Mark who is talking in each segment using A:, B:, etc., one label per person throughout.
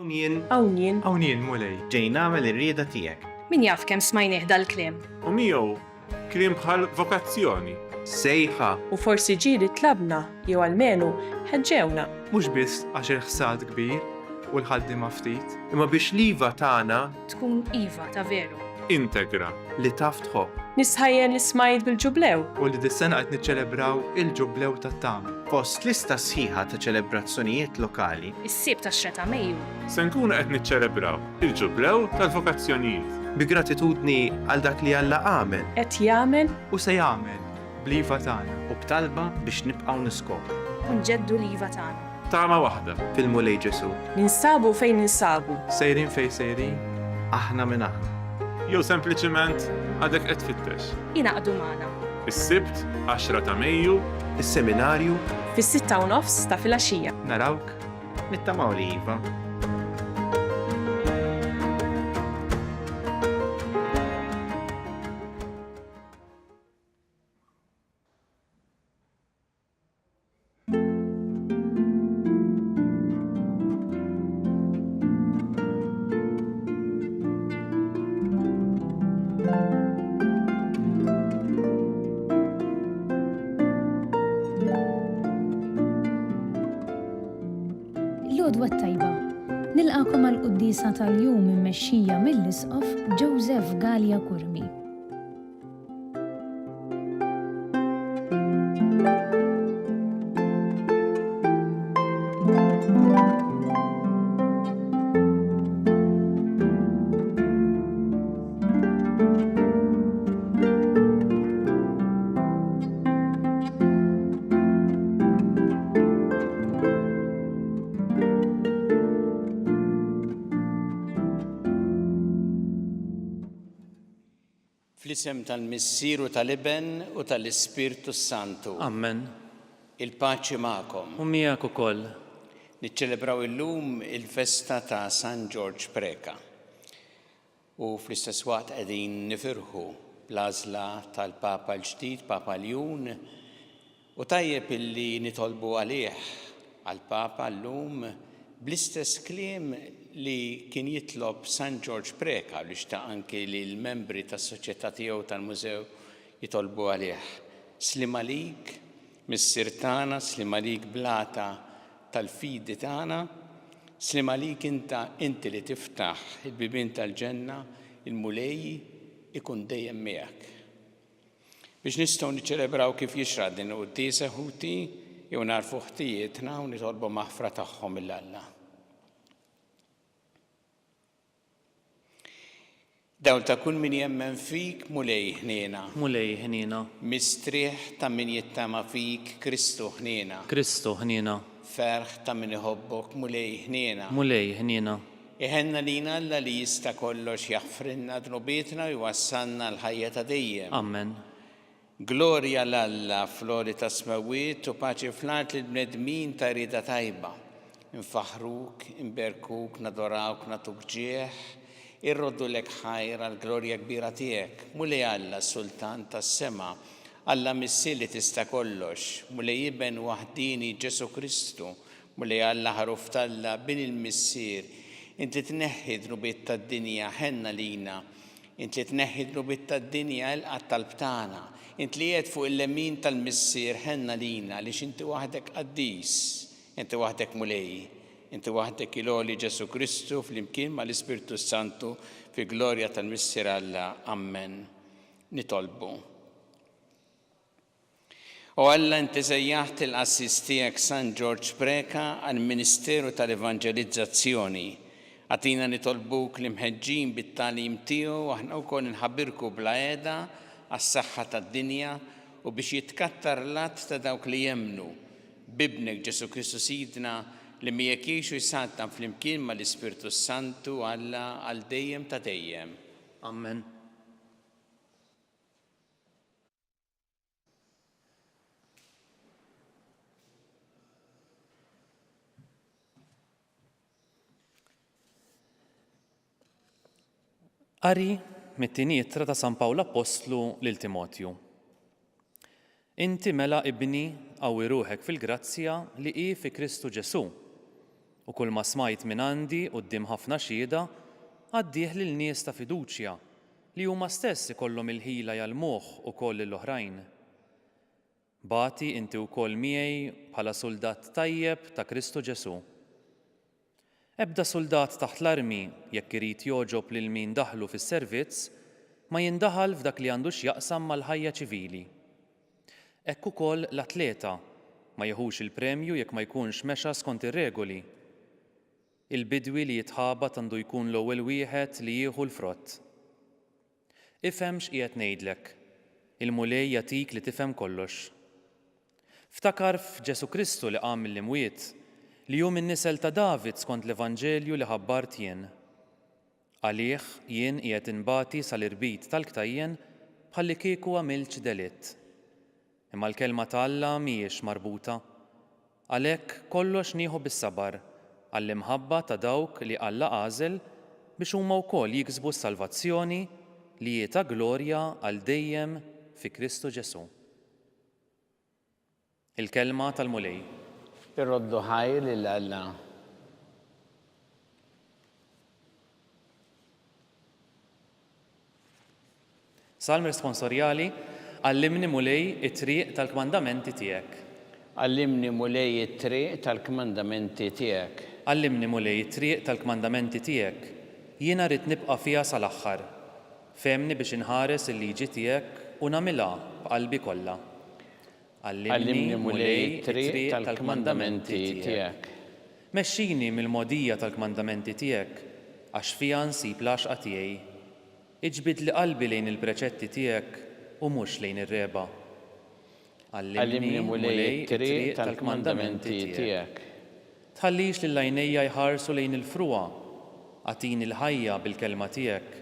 A: Hawn jien mulej.
B: ġej nagħmel ir-rieda tiegħek.
C: Min jaf kemm smajnieh dal-kliem.
D: U miegħu kliem bħal vokazzjoni.
B: Sejħa
E: U forsi ġieli tlabna jew almenu ħeġġewna.
A: Mhux biss għax il-ħsad kbir u l-ħaddiema ftit.
B: imma biex liva tagħna
C: Tkun iva ta' veru.
D: Integra.
B: li taf tħobb.
E: Nisħajjen l-ismajt bil-ġublew.
A: U li dis-sena qed niċċelebraw il-ġublew tat-tama.
B: Fost lista sħiħa ta' ċelebrazzjonijiet lokali
C: Is-sib ta' xreta Mejju.
D: Se nkunu qed niċċelebraw il-ġublew tal-vokazzjonijiet.
B: bi gratitudni għal dak li Alla għamel
E: Qed jagħmel
A: U se jagħmel bl-iva tagħna.
B: u b'talba biex nibqgħu niskopru
C: Unġeddu l-iva tagħna.
D: Tama waħda.
B: fil-mulej Ġesu.
E: ninsabu fejn ninsabu.
A: Sejrin fejn sejrin.
B: Aħna minn aħna.
D: Jew sempliċement għadek qed tfittex.
C: Inaqdu magħna.
D: Is-Sibt 10 ta' Mejju
B: Is-seminarju
E: Fis-6:30 ta' filgħaxija.
A: Narawk.
B: nittamaw li iva.
F: L-għodwa tajba. Nilqakom għal-Quddisa tal-jum immexxija mill-Isqof Joseph Gallia Kurmi.
G: Fl-isem tal-Missieru tal-Iben u tal-Ispirtu Santu.
H: Amen.
G: Il-paċi magħkom.
H: U miegħek ukoll.
G: Niċċelebraw illum il-festa ta' San George Preka. U fl-istess waqt qegħdin nifirħu bl-għażla tal-Papa l-ġdid, Papa Ljun, u tajjeb illi nitolbu għalih għall-Papa llum bl-istess kliem li kien jitlob San George Preka li xtaq anki li l-membri tas-soċjetà tiegħu tal-mużew jitolbu għalih. Slim għalik mis-sir tagħna, slim għalik blata tal-fidi tagħna, slim għalik inti li tiftaħ il-bibien tal-ġenna, il-mulej ikun dejjem miegħek. Biex nistgħu niċċelebraw kif jixrad din il-qudiesa ħuti jew narfu ħtijietna u nitolbu maħfra tagħhom il-Alla. Dawl ta' kull min jemmen fik mulej ħniena.
H: Mulej ħniena.
G: Mistrieħ ta' min jittama fik Kristu ħniena.
H: Kristu ħniena.
G: Ferħ ta' min iħobbok mulej ħniena.
H: Mulej ħniena.
G: Iħenna lina Alla li jista' kollox jaħfrinna dnubietna u jwassalna l-ħajja ta' dejjem.
H: Amen.
G: Glorja l-Alla flori ta' smawiet u paċi flat li bnedmin ta' rida tajba. Infaħruk, imberkuk, nadorawk, natuk ġieħ, irroddu lek ħajra l-glorja kbira tiegħek. Mulej Alla sultan tas-sema, Alla missili tista' kollox, mulej Iben waħdini Ġesu Kristu, mulej Alla ħaruf Alla bin il-missier, inti tneħħi dnubiet tad-dinja ħenna lina, inti tneħħi dnubiet tad-dinja il-qatt tal-btana, inti li qiegħed fuq il-lemin tal-missier ħenna lina li inti waħdek qaddis, inti waħdek mulej. Inti waħdek il-għoli Ġesu Kristu fl-imkien ma l-Ispirtu Santu fi glorja tal-Missier Alla. Amen. Nitolbu. U Alla inti sejjaħt il-assis tiegħek San George Preka għal-Ministeru tal-Evangelizzazzjoni. Għatina nitolbuk li mħeġġin bit-talim tiegħu aħna wkoll inħabbirku bla qiegħda għas-saħħa tad-dinja u biex jitkattar l-att ta' dawk li jemmnu bibnek Ġesu Kristu Sidna li miegħek jgħixu jsadna fl-imkien ma l-Ispirtu Santu Alla għal dejjem ta' dejjem.
H: Amen. Qari mit-tieni ittra ta' San Pawlu Apostlu lil Timotju. Inti mela ibni qawwi ruħek fil-grazzja li hi fi Kristu Ġesu u kull ma smajt minn għandi quddiem ħafna xhieda għaddih lil nies ta' fiduċja li huma stess ikollhom il-ħila jalmuh ukoll l-oħrajn. Bati inti wkoll miegħi bħala soldat tajjeb ta' Kristu Ġesu. Ebda soldat taħt l-armi jekk irid joġob lil min daħlu fis-servizz ma jindaħal f'dak li għandu x'jaqsam mal-ħajja ċivili. Hekk ukoll l-atleta ma jeħux il-premju jekk ma jkunx mexa skont ir-regoli. Il-bidwi li jitħabat għandu jkun l-ewwel wieħed li jieħu l-frott. Ifhem x'qiegħed ngħidlek, il-mulej jagħtik li tifhem kollox. Ftakar f'Ġesu Kristu li qam mill-imwiet li hu min-nisel ta' David skont l-Evanġelju li ħabbart jien. Għalih jien qiegħed inbati sal-irbit tal-ktajjen bħalli kieku għamilx delitt. Imma l-kelma ta' Alla mhijiex marbuta. Għalhekk kollox nieħu bis-sabar għall-imħabba ta' dawk li Alla għażel biex huma wkoll jiksbu s-salvazzjoni li hi ta' glorja għal dejjem fi Kristu Ġesu. Il-kelma tal-mulej.
G: Irroddu ħajr lil Alla.
H: Salm responsorjali, għallimni mulej it-triq tal-kmandamenti tiegħek.
G: Għallimni mulej it-triq tal-kmandamenti tiegħek.
H: Għallimni mulej it-triq tal-kmandamenti tiegħek. Jiena rrid nibqa' fiha sal-aħħar. Femni biex inħares il-liġi tiegħek u nagħmilha b'qalbi kollha.
G: Għallimni mulej it-triq tal-kmandamenti tiegħek.
H: Mexxini mill-modija tal-kmandamenti tiegħek għax fiha nsib l-għaxqa tiegħi. Iġbid li qalbi lejn il-preċetti tiegħek u mhux lejn ir-reba.
G: Għallimni mulej it-triq tal-kmandamenti tiegħek.
H: Tħallix lil għajnejja jħarsu lejn il-fruwa, għatini l-ħajja bil-kelma tiegħek.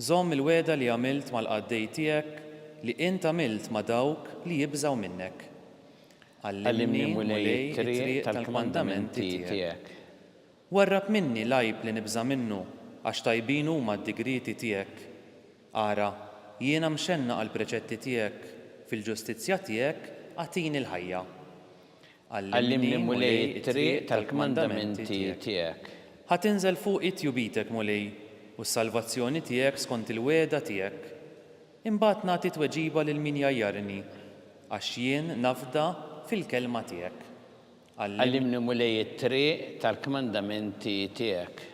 H: Żomm il-weda li għamilt mal-qaddej tiegħek li int għamilt ma' dawk li jibżaw minnek.
G: Għallimni mulej it-triq tal-kmandamenti tiegħek.
H: Warrab minni lajb li nibża minnu għax tajbin huma d-digriti tiegħek. Ara, jiena mxenna għall-preċetti tiegħek fil-ġustizzja tiegħek għatini l-ħajja.
G: Għallimni mulej it-triq tal-kmandamenti tiegħek.
H: Ħatinżel fuq it-jubitek mulej u s-salvazzjoni tiegħek skont il-weda tiegħek. Imbagħad nagħti tweġiba lil min jajjarni għax jien nafda fil-kelma tiegħek.
G: Għallimni mulej it-triq tal-kmandamenti tiegħek.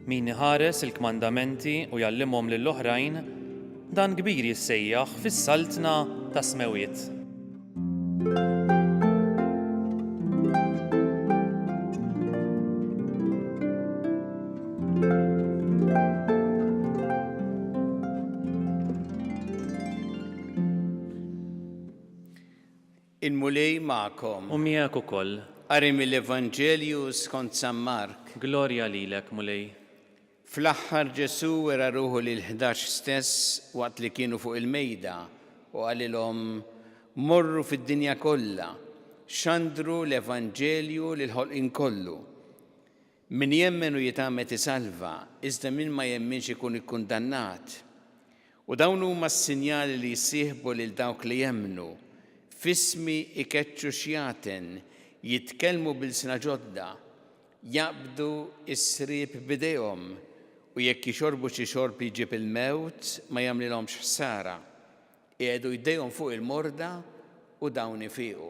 H: Min iħares il-kmandamenti u jallimhom lill-oħrajn dan kbir jissejjaħ fis-saltna ta' smewiet.
G: Il-mulej magħkom.
H: U miegħek ukoll.
G: Qari mill-Evanġelju skont San Mark.
H: Glorja lilek mulej.
G: Fl-aħħar Ġesu wera ruħu lil-11 stess waqt li kienu fuq il-mejda u qalilhom morru fid-dinja kollha, xandru l-Evanġelju lil ħolqien kollu. Min jemmen u jitgħamet isalva, iżda min ma jemminx ikun ikkundannat. U dawn huma s-sinjali li jsieħbu lil dawk li jemmnu. Fismi ikeċċu xjaten, jitkellmu bil-sna ġodda, jaqbdu is-srieb b'idejhom u jekk jixorbu xi xorb jiġib il-mewt ma jagħmlilhomx ħsara. Qiegħdu jdejhom fuq il-morda u dawn ifiqu.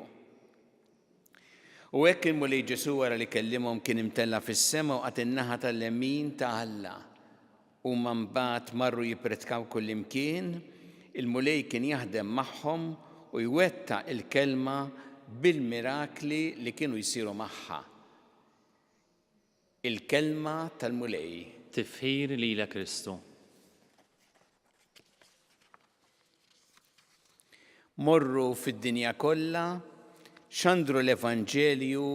G: U hekk il-mulej Ġesu wara li kellimhom kien imtella fis-sema u qatt in-naħa tal-lemin ta' Alla. Huma mbagħad marru jippretkaw kullimkien, il-mulej kien jaħdem magħhom u jwettaq il-kelma bil-mirakli li kienu jsiru magħha. Il-kelma tal-mulej.
H: Tifħir lilek Kristu.
G: Morru fid-dinja kollha, xandru l-Evanġelju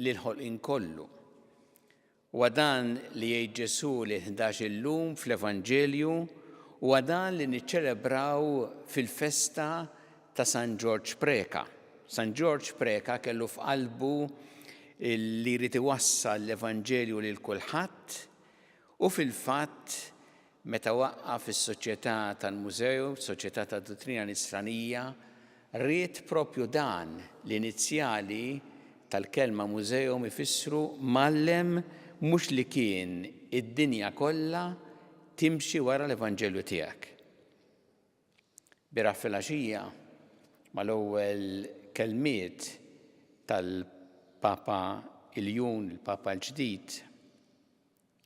G: lil ħolqien kollu. U dan li jgħid Ġesu li 11 illum fl-Evanġelju u dan li niċċelebraw fil-festa ta' San George Preka. San George Preka kellu f'qalbu li jrid iwassal l-Evanġelju lil kulħadd U fil-fatt meta waqqaf is-soċjetà tal-mużew, soċjetà tad-dottrina nisranija, rrid propju dan l-inizjali tal-kelma mużeum ifissru mallem mhux li kien id-dinja kollha timxi wara l-Evanġelju tiegħek. Bira filgħaxija mal-ewwel kelmiet tal-Papa Iljun, il-Papa l-ġdid,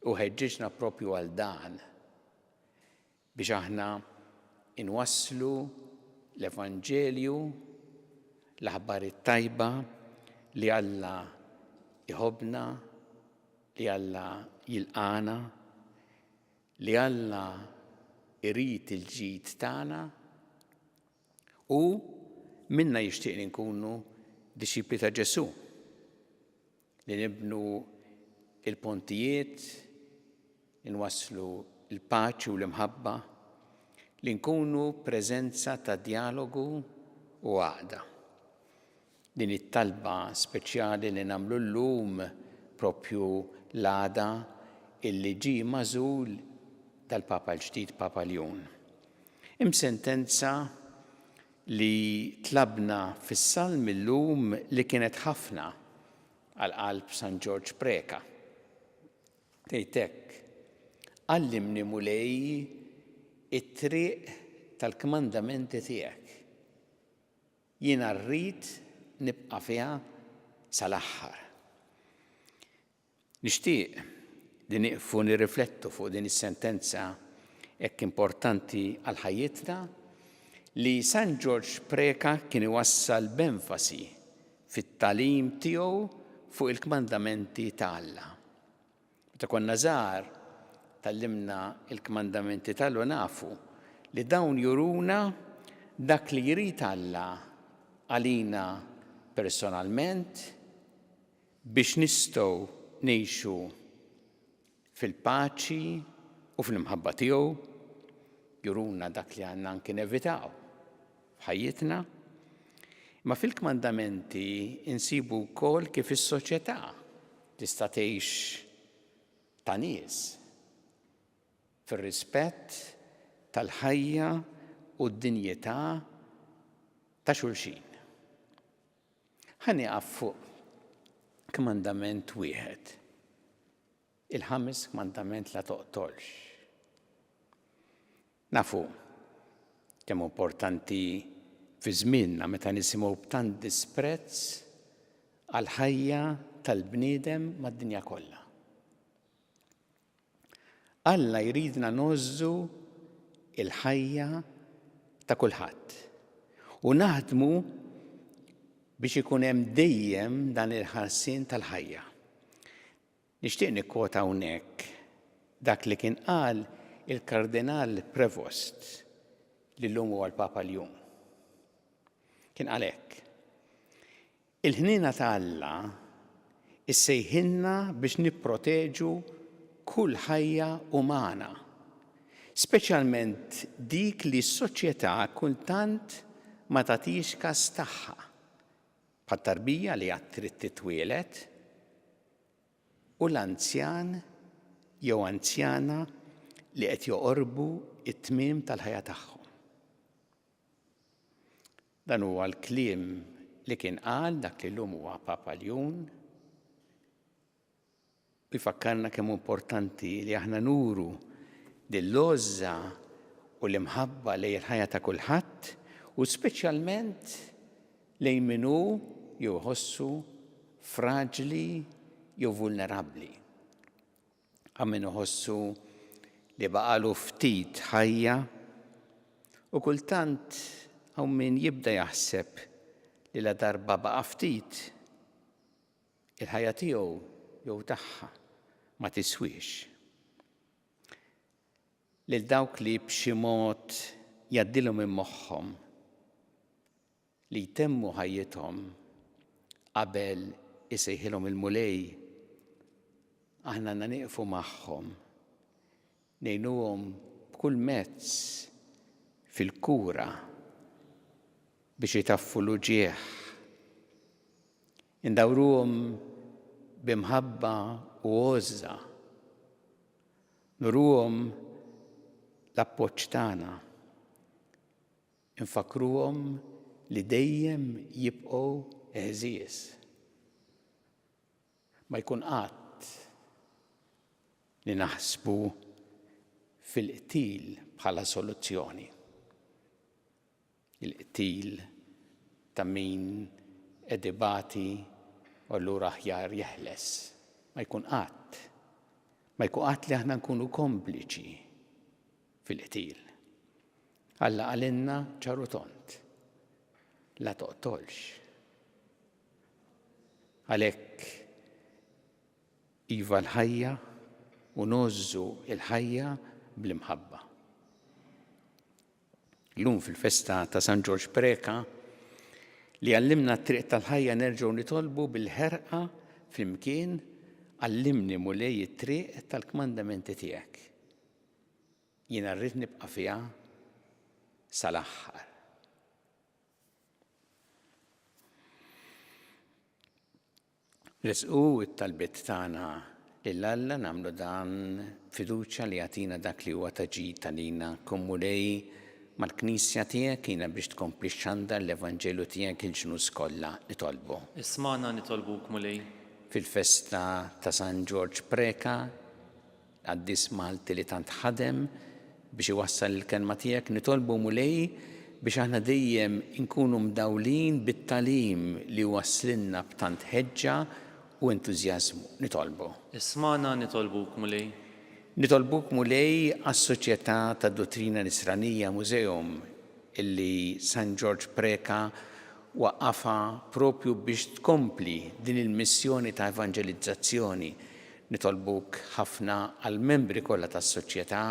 G: u ħeġġiġna propju għal dan biex aħna inwasslu l-Evanġelju, l-aħbar it-tajba li Alla iħobbna, li Alla jilqana, li Alla irid il-ġid tagħna u minna jixtieq li nkunu disċipli ta' Ġesu, li nibnu il-pontijiet, inwasslu il-paċi u l-imħabba, li nkunu preżenza ta' dialogu u għaqda. Din it-talba speċjali li nagħmlu llum propju l-għada illi ġie magħżul dal-Papa l-ġdid Papa Ljun. Sentenza li tlabna fis-salm illum li kienet ħafna għal qalb San George Preka. Tgħid: għallimni mulej it-triq tal-kmandamenti tiegħek. Jiena rrid nibqa' fiha sal-aħħar. Nixtieq li nieqfu nirriflettu fuq din is-sentenza hekk importanti għal ħajjitna li San George Preka kien iwassal b'enfasi fit-tagħlim tiegħu fuq il-kmandamenti ta' Alla. Meta konna żgħar tallimna il-kmandamenti tal-Alla nafu li dawn juruna dak li jrid Alla għalina personalment biex nistgħu ngħixu fil-paċi u fil-imħabba tiegħu, juruna dak li għandna anke nevitaw f'ħajjitna. Ma fil-kmandamenti insibu wkoll kif is-soċjetà tista' tgħix ta' nies fir-rispett tal-ħajja u d-dinjità ta' xulxin. Ħanieqaf fuq kmandament wieħed, il-5 kmandament la toqtolx. Nafu kemm importanti fi żmienna meta nisimgħu b'tant disprezz għal ħajja tal-bniedem mad-dinja kollha. Alla jridna nożżu il-ħajja ta' kulħadd u naħdmu biex ikun hemm dejjem dan il-ħarsien tal-ħajja. Nixtieq nikkwota hawnhekk dak li kien qal il-Kardinal Prevost li llum huwa l-Papa Ljun. Kien qal hekk: il-ħniena ta' Alla issejħilna biex nipproteġu kull ħajja umana, speċjalment dik li s-soċjetà kultant ma tagħtix każ tagħha, bħat-tarbija li qatt trid titwieled u l-anzjan jew anzjana li qed joqorbu t-tmiem tal-ħajja tagħhom. Dan huwa l-kliem li kien qal dak li llum huwa Papa Ljun u jfakkarna kemm importanti li aħna nuru dil-logħża u l-imħabba lejn il-ħajja ta' kulħadd u speċjalment lejn min hu jew iħossu fraġli jew vulnerabbli. Min iħossu li baqalu ftit ħajja u kultant hawn min jibda jaħseb li la darba baqa' ftit il-ħajja tiegħu jew tagħha ma tiswix. Lil dawk li b'xi mod jgħaddilhom minn moħħhom li jtemmu ħajjithom qabel isejħilhom il-mulej, aħna għandna nieqfu magħhom, ngħinuhom b'kull mezz fil-kura biex jitaffu l-uġieħ, indawruhom b'imħabba u għoża Nuruhom l-appoġġ tagħna. Infakruhom li dejjem jibqgħu eħżies. Ma jkun qatt li naħsbu fil-qtil bħala soluzzjoni. Il-qtil ta' min edibati u allura aħjar jeħles. Ma jkun qatt. Ma jkun qatt li aħna nkunu kompliċi fil-qtil. Alla għalinna ċaru tont. La toqtolx. Għalhekk iva l-ħajja u nożżu l-ħajja bl-imħabba. Llum fil-festa ta' San George Preka li għallimna t-triq tal-ħajja nerġgħu nitolbu bil-ħerqa flimkien għallimni mulej it-triq tal-kmandamenti tiegħek. Jiena rrid nibqa' fiha sal-aħħar. Resqu it-talbiet tagħna lill-Alla nagħmlu dan fiduċja li jagħtina dak li huwa taġid għalina kommulej mal-Knisja tiegħek jiena biex tkompli xandar l-Evanġelu tiegħek il-ġnus kollha nitolbu.
H: Ismana nitolbuk mulej.
G: Fil-festa ta' San George Preka għaddis Malti li tant ħadem biex iwassal il-kelma tiegħek nitolbu mulej biex aħna dejjem inkunu mdawlin bit-talim li waslinna b'tant ħeġġa u entużjażmu nitolbu.
H: Ismana nitolbuk mulej.
G: Nitolbuk mulej għas-Soċjetà tad-Dottrina Nisranija Mużeum illi San George Preka waqqafha propju biex tkompli din il-missjoni ta' evanġelizzazzjoni. Nitolbuk ħafna għall-membri kollha tas-soċjetà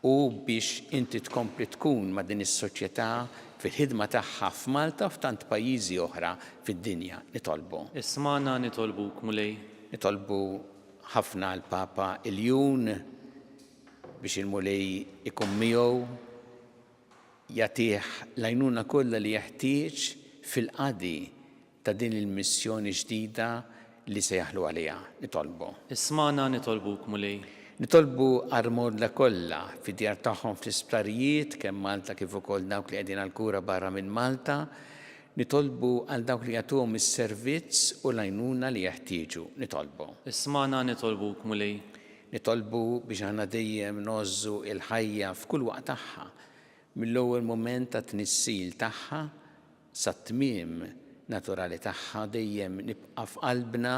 G: u biex inti tkompli tkun ma' din is-soċjetà fil-ħidma tagħha f'Malta u f'tant pajjiżi oħra fid-dinja nitolbu.
H: Ismana nitolbuk mulej.
G: Nitolbu ħafna l-Papa Iljun biex il-mulej ikun miegħu jagħtih l-għajnuna kollha li jeħtieġ fil-qadi ta' din il-missjoni ġdida li se jaħlu għaliha nitolbu.
H: Ismana nitolbuk mulej.
G: Nitolbu għal-modla kollha fid-djar tagħhom fl-isptarijiet kemm Malta kif ukoll dawk li qegħdin għall-kura barra minn Malta. Nitolbu għal dawk li jagħtuhom is-servizz u l-għajnuna li jeħtieġu nitolbu.
H: Ismana nitolbuk mulej.
G: Nitolbu biex aħna dejjem nożżu l-ħajja f'kull waqt tagħha mill-ewwel mument ta' tnissil tagħha sat-tmiem naturali tagħha dejjem nibqa' f'qalbna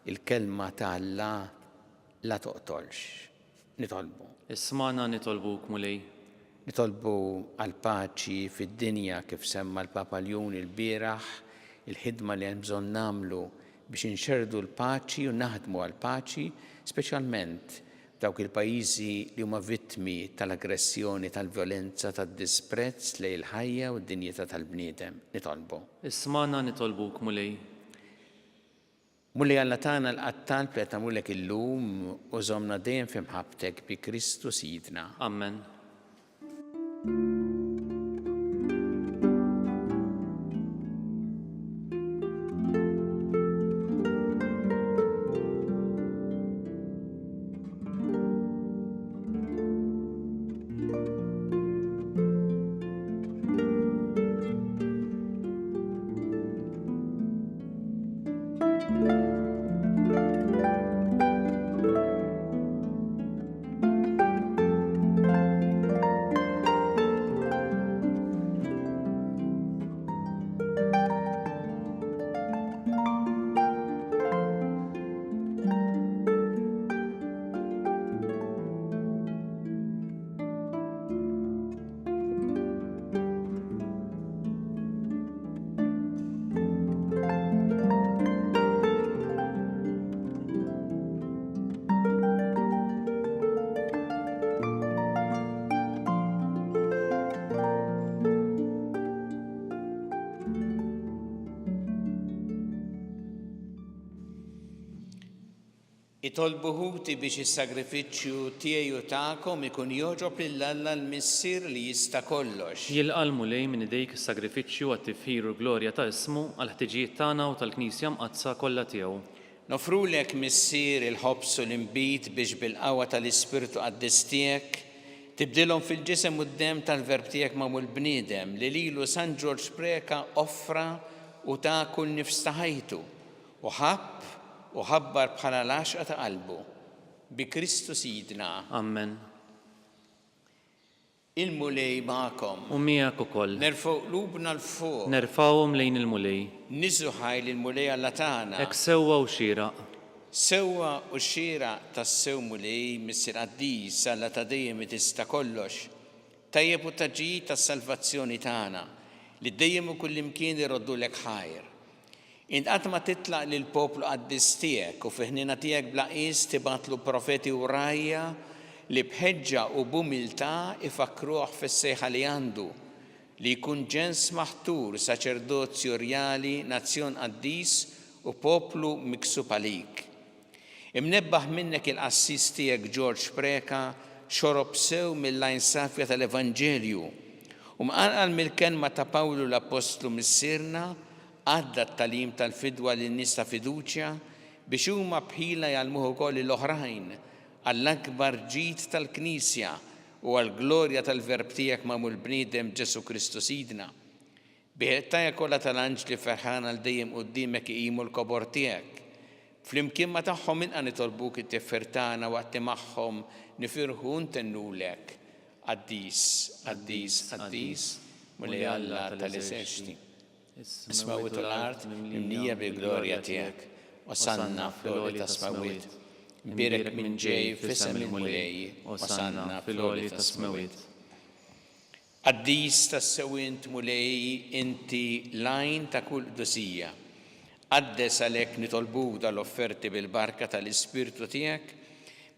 G: il-kelma ta' Alla la toqtolx. Nitolbu.
H: Ismana nitolbuk mulej.
G: Nitolbu għal paċi fid-dinja kif semma l-Papa Iljun il-bieraħ, il-ħidma li hemm bżonn nagħmlu biex inxerdu l-paċi u naħdmu għal paċi, speċjalment dawk il-pajjiżi li huma vittmi tal-aggressjoni, tal-vjolenza, tad-disprezz lejn il-ħajja u d-dinjità tal-bniedem. Nitolbu.
H: Ismana nitolbuk mulej.
G: Mulli Alla tagħna l-qattal li qed nagħmlulek illum u żommna dejjem f'imħabbtek bi Kristu Sidna.
H: Amen. Itolbu ħuti biex is-sagrifiċċju tiegħi u tagħkom ikun jogħġob lill-Alla l-Missier li jista' kollox. Jilqal mulej minn idejk is-sagrifiċċju għat-tifħir u glorja ta' ismu għal ħtiġijiet tagħna u tal-Knisja mqazza kollha tiegħu.
G: Nofrulek missier il-ħobs u l-imbit biex bil-qawwa tal-Ispirtu Qaddis tiegħek tibdilhom fil-ġisem u d-dem tal-verb tiegħek magħmul bniedem li lilu San George Preka offra u ta' kull nifs ta' ħajtu u ħabbar bħala l-għaxqa ta' qalbu bi Kristu Sidna.
H: Amen.
G: Il-mulej ma'kom.
H: U miegħek ukoll.
G: Nerfgħu qlubna l-fuq.
H: Nerfawhom lejn il-mulej.
G: Niżu ħajl il-mulej Alla tagħna.
H: Hekk sewwa u xieraq.
G: Sewwa u xieraq tas-sew mulej missier Qaddis Alla ta' dejjem tista' kollox. Tajjeb u taġġid tas-salvazzjoni tagħna li dejjem u kull imkien iroddulek ħajr. Int qatt ma titlaq lil poplu Qaddis tiegħek u fi ħnina tiegħek bla qis tibatlu profeti u rajja li bħeġġa u b'umiltà ifakruh fis-sejħa li għandu li jkun ġens maħtur, saċerdozju rjali, nazzjon Qaddis u poplu miksub għalik. Imnebbaħ minnek il-qassis tiegħek George Preka xorob sew mill-lajn safja tal-Evanġelju u mqanqal mill-kelma ta' Pawlu l-Apostlu missierna għadda t-talim tal-fidwa lin-nies ta' fiduċja biex huma bħila jgħallmuh ukoll l-oħrajn għall-akbar ġid tal-Knisja u għall-glorja tal-verb tiegħek magħmul bniedem Ġesu Kristu Sidna. Biħettajja kollha tal-anġli ferħana għal dejjem quddiemek iqimu l-kobor tiegħek. Flimkien ma tagħhom inqa' nitolbuk it-tiffer tagħna waqt magħhom nifirħu ntennulek. Qaddis, Qaddis, Qaddis, mulej Alla tal-eżerċiti. Is-smawiet u l-art mimlija bil-glorja tiegħek. Osanna fl-għoli ta' smawiet. Mbirek minn ġej f'isem il-mulej, osanna fil-għoli ta' smawiet. Qaddis tas-sewint mulej inti lajn ta' kull qdusija. Qaddes għalhekk nitolbuk dal-offerti bil-barka tal-Ispirtu tiegħek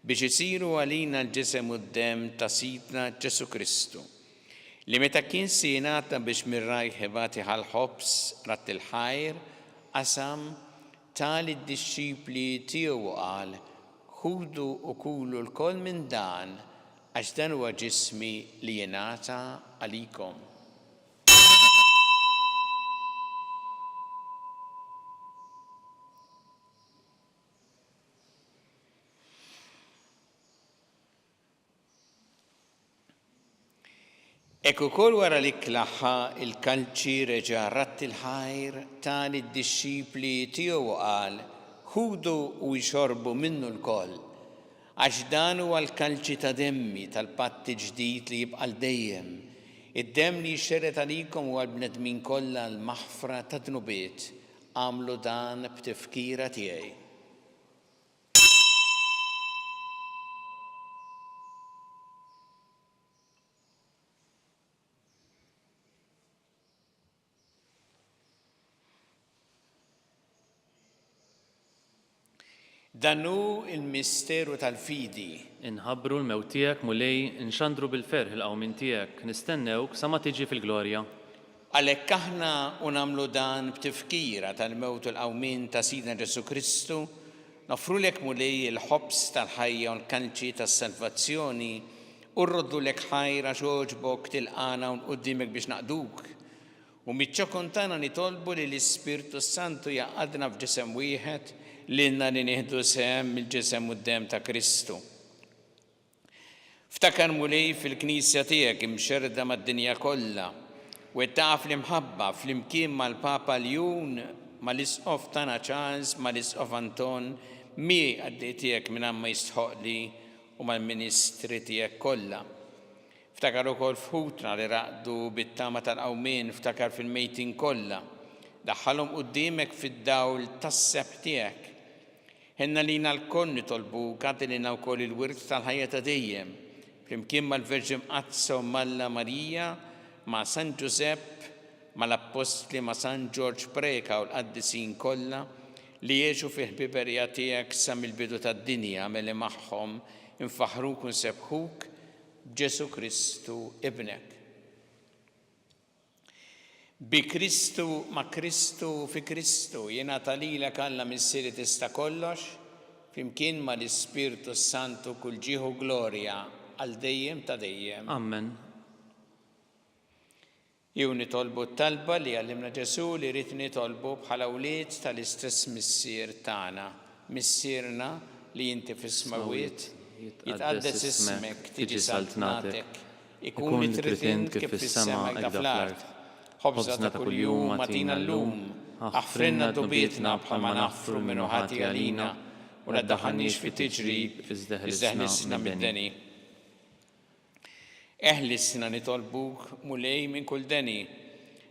G: biex isiru għalina l-ġisem u d-dem ta' Sidna Ġesu Kristu. Li meta kien sinata biex mirraj ħebati ħal-ħobs rat il-ħajr qasam tali d-disċipli tiegħu qal ħudu u kulu l-koll minn dan għax dan huwa ġismi li jingħata għalikom. Ek ukoll wara li klaħħa il-kalċi reġa' ratt il-ħajr tali d-disċipli tiegħu qal ħudu u jxorbu minnu l-koll, għax dan huwa l-kalċi ta' demmi tal-patti ġdid li jibqa' dejjem. Id-demm li jxerret għalikom huwa l-bnedmin kollha l-maħfra ta' dnubiet. Għamlu dan b'tifkira tiegħi. Danu il-misteru tal-fidi.
H: Inħabbru l-mewt tiegħek mulej inxandru bil-ferħ il-qawmin tiegħek, nistennewk sa ma tiġi fil-glorja.
G: Għalhekk aħna u nagħmlu dan b'tifkira tal-mewt u l-qawmin ta' Sidna Ġesu Kristu, nofrulek mulej il-ħobs tal-ħajja u l-kanċi tas-salvazzjoni u rroddulek ħajra xogħġbok tilqana u nquddimek biex naqduk. U miċ-ċokon tagħna nitolbu li l-Ispirtu Santu jaqadna f'ġisem wieħed l-inna li nieħdu sehem mill-ġisem u d-dem ta' Kristu. Ftakar mulej fil-Knisja tiegħek imxerda mad-dinja kollha u taf l-imħabba fl-imkien mal-Papa Ljun, mal-Isqof tagħna Charles, mal-Isqof Anton, mi għaddej tiegħek minn ma jistħoqli u mal-Ministri tiegħek kollha. Ftakar ukoll f'ħutna li raqdu bit-tama tal-qawmien, ftakar fil-mejtin kollha. Daħħalhom quddiemek fid-dawl tas-seb tiegħek. Ħenna lina l-koll nitolbuk għaddi lina wkoll il-wirt tal-ħajja ta' dejjem, flimkien mal-Verġin Qazza u Malla Marija, ma' San Giusepp, mal-Apostli ma' San George Preka u l-qaddisin kollha li jgħixu fil-ħbiberija tiegħek sa mill-bidu tad-dinja meli magħhom infaħruk u nsebħuk b'Ġesu Kristu ibnek. Bi Kristu, ma' Kristu, fi Kristu, jingħata lilek Alla missieri tista' kollox, flimkien ma' l-Ispirtu Santu kull ġieħu glorja għal dejjem ta' dejjem.
H: Amen.
G: Jew nitolbu t-talba li għallimna Ġesu li rrid nitolbu bħala wlied tal-istess missier tagħna. missierna li inti fis-smawiet, jitqaddes ismek, tiġi saltnatek, ikun li trid int kif fis-sema hekk fl-art. Ħobżna ta' kuljum atina llum, aħfrinna dubietna bħalma naħfru minnu ħati għalina, u la ddaħħalniex fi tiġrib, iżdeħlisna mid-deni. Eħlisna nitolbuk mulej minn kull deni,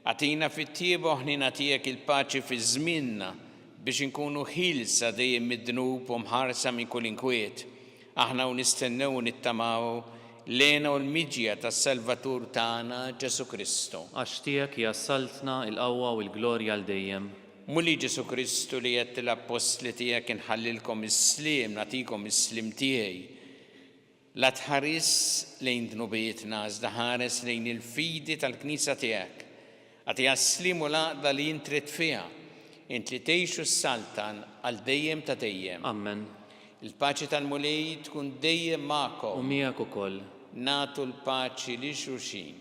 G: għatina fit-tieba ħnina tiegħek il-paċi fi żmienna biex inkunu ħilsa dejjem mid-dnub u mħarsa minn kull inkwiet. Aħna u nistennew u nittamaw lena u l-miġja tas-Salvatur tagħna Ġesu Kristu.
H: Għax tiegħek jassaltna il-qawwa u l-glorja għal dejjem.
G: Muli Ġesu Kristu li qed l-apostli tiegħek inħallilkom is-sliem, nagħtikom is-sliem tiegħi. La tħares lejn dnubietna, iżda ħares lejn il-fidi tal-Knisja tiegħek. Għatija s-slim u laqda li jintrit fiha, int li tgħixu s-saltan għal dejjem ta' dejjem.
H: Amen.
G: Il-paċi tal-mulej tkun dejjem magħkom.
H: U miegħek ukoll.
G: Nagħtu l-paċi li xulxin.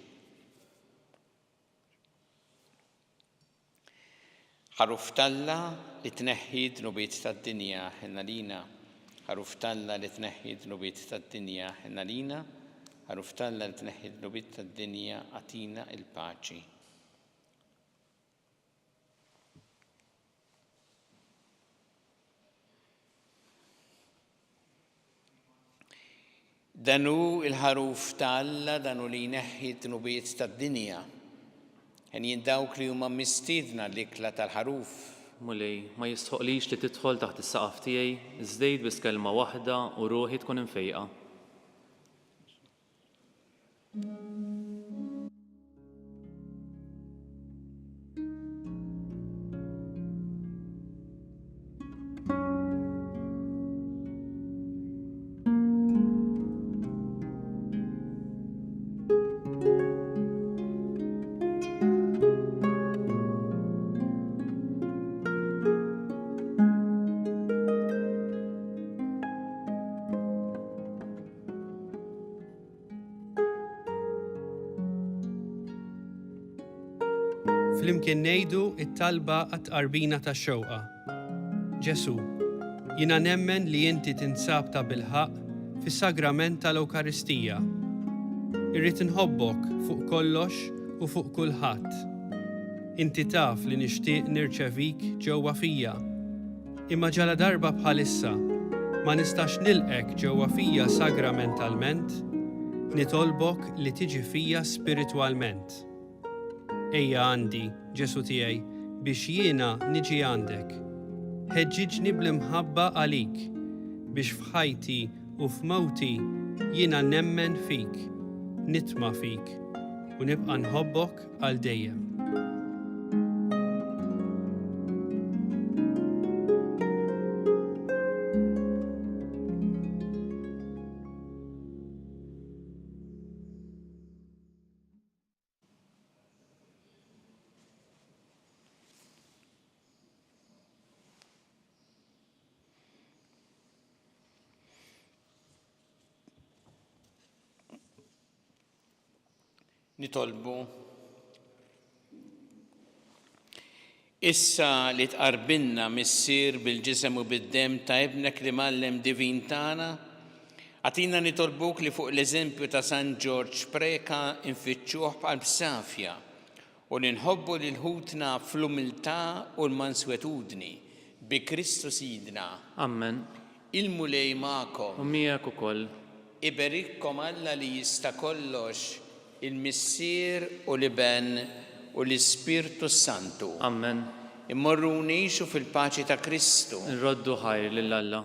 G: Ħaruf talla li tneħħi dnubiet tad-dinja ħinna lina. Ħaruf talla li tneħħi dnubiet tad-dinja ħinna lina. Ħaruf talla li tneħħi dnubiet tad-dinja għatina il-paċi. Danu il-ħaruf ta' Alla, danu li jneħħi d-dnubiet tad-dinja. Ħen jindawk li huma mistiedna l-ikla tal-ħaruf.
H: Mulej, ma jistħoqlix li tidħol taħt is-saqaf tiegħi, żdejt biss kelma waħda u ruħi tkun infejqa.
I: Flimkien ngħidu it-talba għat-qarbina tax-xewqa. Ġesu, jiena nemmen li inti tinsab ta' bilħaq fis-sagrament tal-Ewkaristija. Irrid inħobbok fuq kollox u fuq kulħadd. Inti taf li nixtieq nirċevik ġewwa fija. Imma ġala darba bħalissa ma nistax nilqek ġewwa fija sagramentalment, nitolbok li tiġi fija spiritwalment. Ejja għandi, Ġesu tiegħi, biex jiena niġi għandek. Ħeġġiġni bl-imħabba għalik, biex f'ħajti u f'mewti jiena nemmen fik, nitma' fik, u nibqa' nħobbok għal dejjem.
G: Nitolbu issa li tqarbilna missier bil-ġisem u bid-dem ta' ibnek li mallem divin tagħna, għatina nitolbuk li fuq l-eżempju ta' San George Preka infittxuh bħal b'safja u li nħobbu lil ħutna fl-umiltà u l-manswetudni bi Kristu Sidna.
H: Amen.
G: Il-mulej magħkom.
H: U miegħek ukoll.
G: Iberikkom Alla li jista' kollox, il-Missier u l-Iben u l-Ispirtu Santu.
H: Amen.
G: Immorru ngħixu fil-paċi ta' Kristu.
H: Nroddu ħajr lil Alla.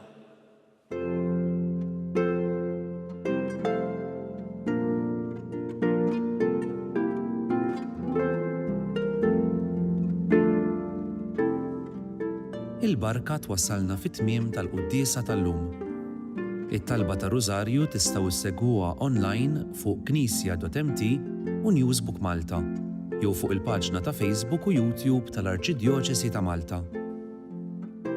J: Il-barka twassalna fit-tmiem tal-Quddiesa tal-lum. It-talba ta' Rużarju tistgħu issegwuha online fuq knisja.mt u Newsbook Malta, jew fuq il-paġna ta' Facebook u YouTube tal-Arċidjoċesi ta' Malta.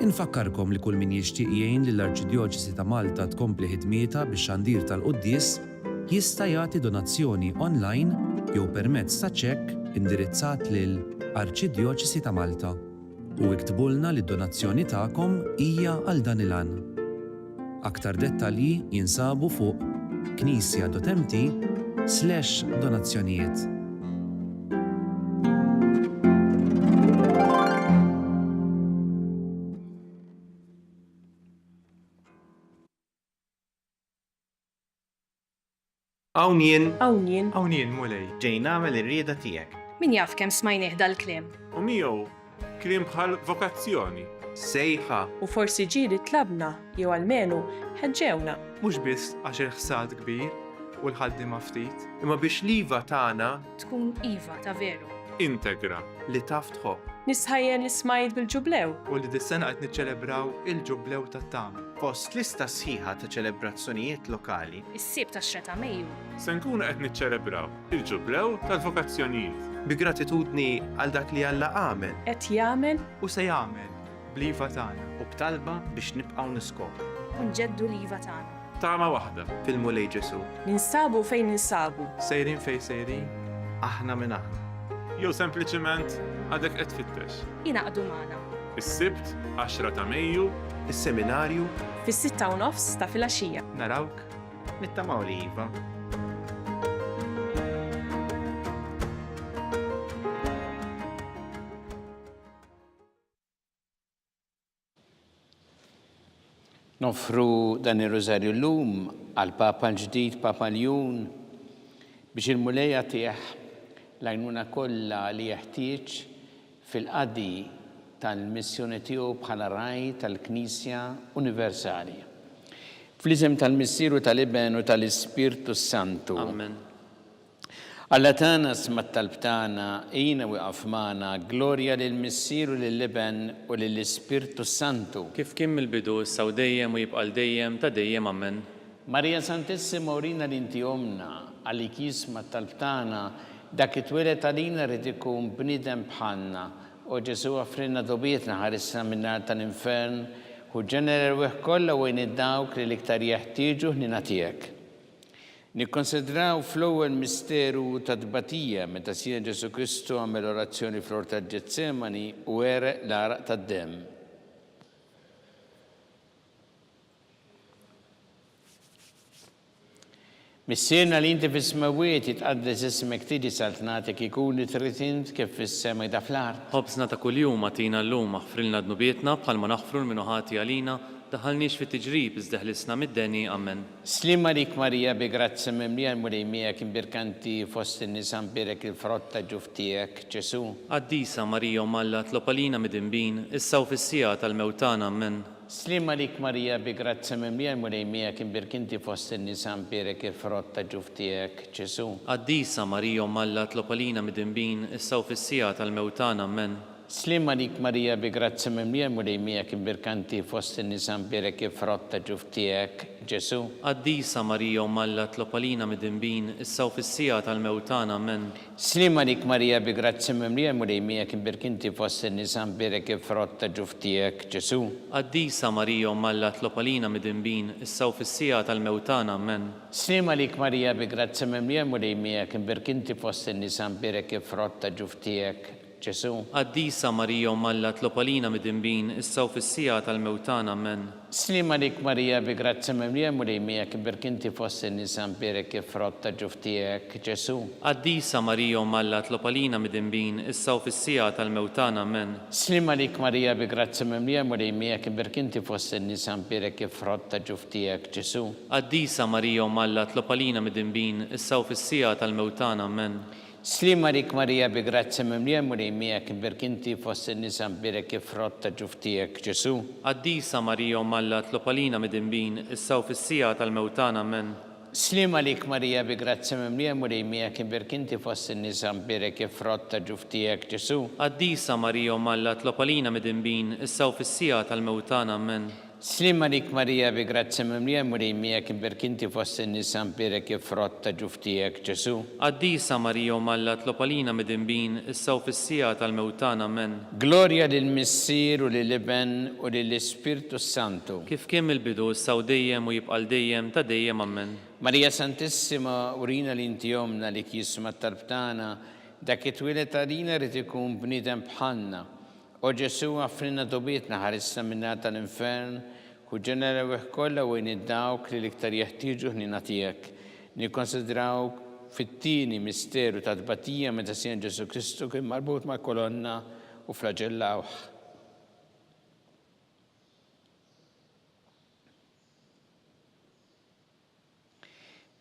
J: Infakkarkom li kull min jixtieq jgħin lill-Arċidjoċesi ta' Malta tkompli ħidmietha bix-xandir tal-Quddies jista' jagħti donazzjoni online jew permezz ta' ċekk indirizzat lil Arċidjoċesi ta' Malta, u iktbulna li d-donazzjoni tagħkom hija għal dan il-għan. Aktar dettalji jinsabu fuq knisja.mt/donazzjonijiet.
B: Hawn jien
E: Hawn jien
A: Hawnien mulej.
B: ġej nagħmel ir-rieda tiegħek.
C: Min jaf kemm smajnieh dal-kliem.
D: U miegħu kliem bħal vokazzjoni.
B: Sejħa
E: u forsi ġieli tlabna jew almenu ħeġġewna.
A: Mhux biss għax il-ħsad kbir u l-ħaddiema ftit,
B: imma biex liva tagħna
C: Tkun iva ta' veru.
D: Integra.
B: li taf tħobb.
E: Nisħajjen l-ismajt bil-ġublew.
A: u li dis-sena qed niċċelebraw il-ġublew tat-tama.
B: Fost lista sħiħa ta' ċelebrazzjonijiet lokali,
C: Is-sibt tax-10 ta' Mejju.
D: Se nkunu qed niċċelebraw il-ġublew tal-vokazzjonijiet.
B: bi gratitudni għal dak li Alla għamel
E: Qed jagħmel
A: U se jagħmel bl-iva tagħna.
B: u b'talba biex nibqgħu niskopru
C: Unġeddu l-iva tagħna.
D: Tama waħda.
B: fil-mulej Ġesu.
E: ninsabu fejn ninsabu.
A: Sejrin fejn sejrin,
B: Aħna minn aħna.
D: Jew sempliċement għadek qed tfittex.
C: Inaqdu magħna.
D: Is-sibt 10 ta' Mejju
B: Is-seminarju
E: Fis-6:30 ta' filgħaxija.
A: narawk
B: nittamaw li iva.
G: Nofru dan ir-Rożarju llum għal Papa l-ġdid Papa Ljun biex il-mulejja tiegħ l-għajnuna kollha li jeħtieġ fil-qadi tal-missjoni tiegħu bħala raj tal-Knisja Universali. Fl-isem tal-Missieru tal-Iben u tal-Ispirtu Santu.
H: Amen.
G: Alla tagħna smat talbtana ejna wieqaf magħna glorja lill-Missieru lill-Iben u lill-Ispirtu Santu.
H: Kif kien mill-bidu issa u dejjem u jibqa' dejjem ta' dejjem amen.
G: Marija Santissima urina l-inti omna għalli kisma talbtana dak it-twilet għalina rrid ikun bniedem bħalna u Ġesu offrina dobietna ħarisna minnar tal-infern u ġenera l-weħ kollha wejn id-dawk li l-iktar jeħtieġu ħnina tiegħek. Nikkonsidraw fl-ewwel misteru ta' tbatija meta sija Ġesu Kristu għamel orazzjoni fl-ort ta' Ġetsemani u għereq l-araq tad-demm. Missierna li inti fis-smawiet jitqaddes ismek tiġi saltnatek ikun li tritint kif fis-sema da fl-art.
H: Ħobsna ta' kuljum għatina llum aħfrilna d-nubietna bħalma naħfru l-minuħati għalina daħalniex fit tiġrib iżdeħlisna mid-deni amen.
G: Slimma dik Marija bi grazzi mimlija l-mulejmija kien birkanti fost in-nisan birek il-frotta ġuftijek Ġesu.
H: Għaddisa Marija Malla tlopalina mid-imbin, issa u fissija tal-mewtana amen.
G: Slimma dik Marija bi grazzi mimlija l-mulejmija kien birkanti fost in-nisan birek il-frotta ġuftijek Ġesu.
H: Għaddisa Marija Malla tlopalina mid-imbin, issa u fissija tal-mewtana amen.
G: Slimma dik Marija bi grazzi mimlija l-mulejmija kien birkanti fost in-nisan birek il-frotta ġuftijek Ġesu.
H: Għaddisa Marija Malla tlopalina mid-imbin, issa u fissija tal-mewtana amen.
G: Slimma dik Marija bi grazzi mimlija l-mulejmija kien birkanti fost in-nisan birek il-frotta ġuftijek Ġesu.
H: Għaddisa Marija Malla tlopalina mid-imbin, issa u fissija tal-mewtana amen.
G: Slimma dik Marija bi grazzi mimlija l-mulejmija kien birkanti fost in-nisan birek il-frotta ġuftijek Ġesu.
H: Għaddisa Marija Malla tlopalina mid-imbin, issa u fissija tal-mewtana amen.
G: Slimma dik Marija bi grazzi mimlija l-mulejmija kien birkanti fost in-nisan birek il-frotta ġuftijek Ġesu.
H: Għaddisa Marija Malla tlopalina mid-imbin, issa u fissija tal-mewtana amen.
G: Slimma dik Marija bi grazzi mimlija l-mulejmija kien birkanti fost in-nisan birek il-frotta ġuftijek Ġesu.
H: Għaddisa Marija Malla tlopalina mid-imbin, issa u fissija tal-mewtana amen.
G: Slimma dik Marija bi grazzi mimlija l-mulejmija kien birkanti fost in-nisan birek il-frotta ġuftijek Ġesu.
H: Għaddisa Marija Malla tlopalina mid-imbin, issa u fissija tal-mewtana amen.
G: Slimma dik Marija bi grazzi mimlija l-mulejmija kien birkanti fost in-nisan birek il-frotta ġuftijek Ġesu.
H: Għaddisa Marija Malla tlopalina mid-imbin, issa u fissija tal-mewtana amen.
G: Slimma dik Marija bi grazzi mimlija l-mulejmija kien birkanti fost in-nisan birek il-frotta ġuftijek Ġesu.
H: Għaddisa Marija Malla tlopalina mid-imbin, issa u fissija tal-mewtana amen.
G: Glorja lill-Missier u lill-Iben u lill-Ispirtu Santu.
H: Kif kien il-bidu issa u dejjem u jibqa' dejjem ta' dejjem amen.
G: Marija Santissima urina l-inti omna li kisma talbtana dak it-twilet għalina rrid ikun bniedem bħalna O Ġesu għafrina dobietna ħarisna minna tal-infern, u ġenera kollha u id-dawk li l-iktar jeħtieġu ħnina tiegħek. Nikkonsidraw fit-tieni misteru ta' tbatija meta sien Ġesu Kristu kien marbut ma' kolonna u flagellawh.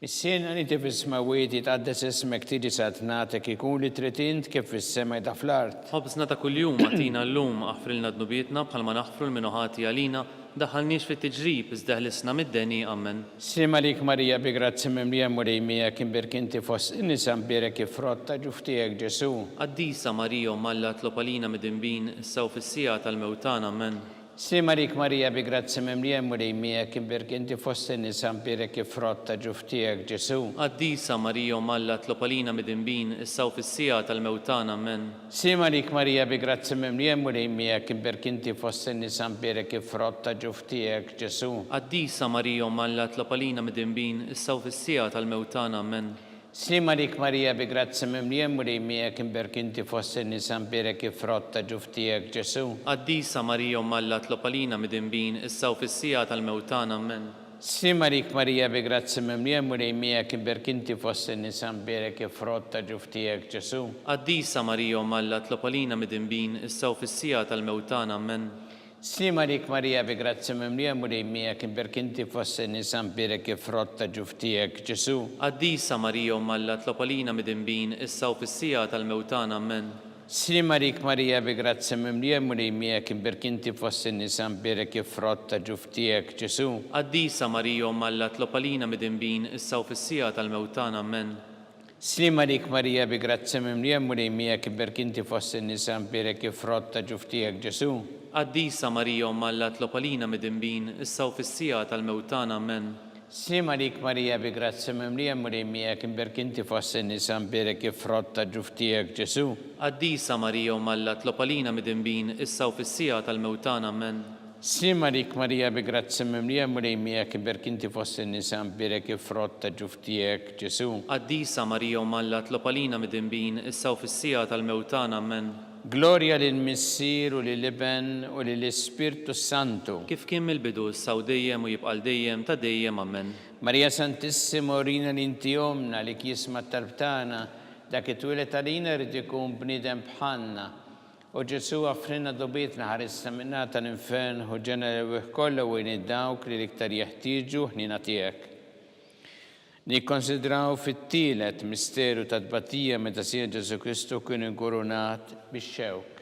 G: Is-sena li tifisma wieti tqaddes ismek tiġi satnatek ikun li tritint kif fis-sema da fl-art.
H: Ħobżna ta' kuljum għatina llum aħfrilna dnubietna bħalma naħfru l-minuħati għalina daħalniex fit-tiġrib iżdeħlisna mid-deni ammen.
G: Sima lik Marija bi grazzi mimlija murijmija kien birkinti fost nisam birek ifrotta ġuftijek Ġesu.
H: Addisa Marija malla tlopalina mid-imbin issaw fis-sija tal-mewtan ammen.
G: Sima lik Marija bi grazzi mimlija murijmija kien birkinti fost nisam birek ifrotta ġuftijek Ġesu.
H: Addisa Marija malla tlopalina mid-imbin issaw fis-sija tal-mewtan ammen.
G: Sima lik Marija bi grazzi mimlija murijmija kien birkinti fost nisam birek ifrotta ġuftijek Ġesu.
H: Addisa Marija malla tlopalina mid-imbin issaw fis-sija tal-mewtan ammen.
G: Sima lik Marija bi grazzi mimlija murijmija kien birkinti fost nisam birek ifrotta ġuftijek Ġesu.
H: Addisa Marija malla tlopalina mid-imbin issaw fis-sija tal-mewtan ammen.
G: Sima lik Marija bi grazzi mimlija murijmija kien birkinti fost nisam birek ifrotta ġuftijek Ġesu.
H: Addisa Marija malla tlopalina mid-imbin issaw fis-sija tal-mewtan ammen.
G: Sima lik Marija bi grazzi mimlija murijmija kien birkinti fost nisam birek ifrotta ġuftijek Ġesu.
H: Addisa Marija malla tlopalina mid-imbin issaw fis-sija tal-mewtan ammen.
G: Sima lik Marija bi grazzi mimlija murijmija kien birkinti fost nisam birek ifrotta ġuftijek Ġesu.
H: Addisa Marija malla tlopalina mid-imbin issaw fis-sija tal-mewtan ammen.
G: Sima lik Marija bi grazzi mimlija murijmija kien birkinti fost nisam birek ifrotta ġuftijek Ġesu.
H: Addisa Marija malla tlopalina mid-imbin issaw fis-sija tal-mewtan ammen.
G: Sima lik Marija bi grazzi mimlija murijmija kien birkinti fost nisam birek ifrotta ġuftijek Ġesu.
H: Addisa Marija malla tlopalina mid-imbin issaw fis-sija tal-mewtan ammen.
G: Sima lik Marija bi grazzi mimlija murijmija kien birkinti fost nisam birek ifrotta ġuftijek Ġesu.
H: Addisa Marija malla tlopalina mid-imbin issaw fis-sija tal-mewtan ammen.
G: Gloria lill-Missier u lill-Iben u lill-Ispirtu Santu.
H: Kif kien mill-bidu issaw dejjem u jibqal dejjem ta' dejjem ammen.
G: Marija Santissima urina l-inti omna li kisma tarbtana dak it-twilet għalina rrid ikun bniedem bħalna. U Ġesu għafrina dobietna ħarisna minna tal-infern u ġenera kollha u id-dawk li l-iktar jeħtieġu ħnina tiegħek. Nikkonsidraw fit-tielet misteru ta' tbatija meta sien Ġesu Kristu kien inkurunat bix-xewk.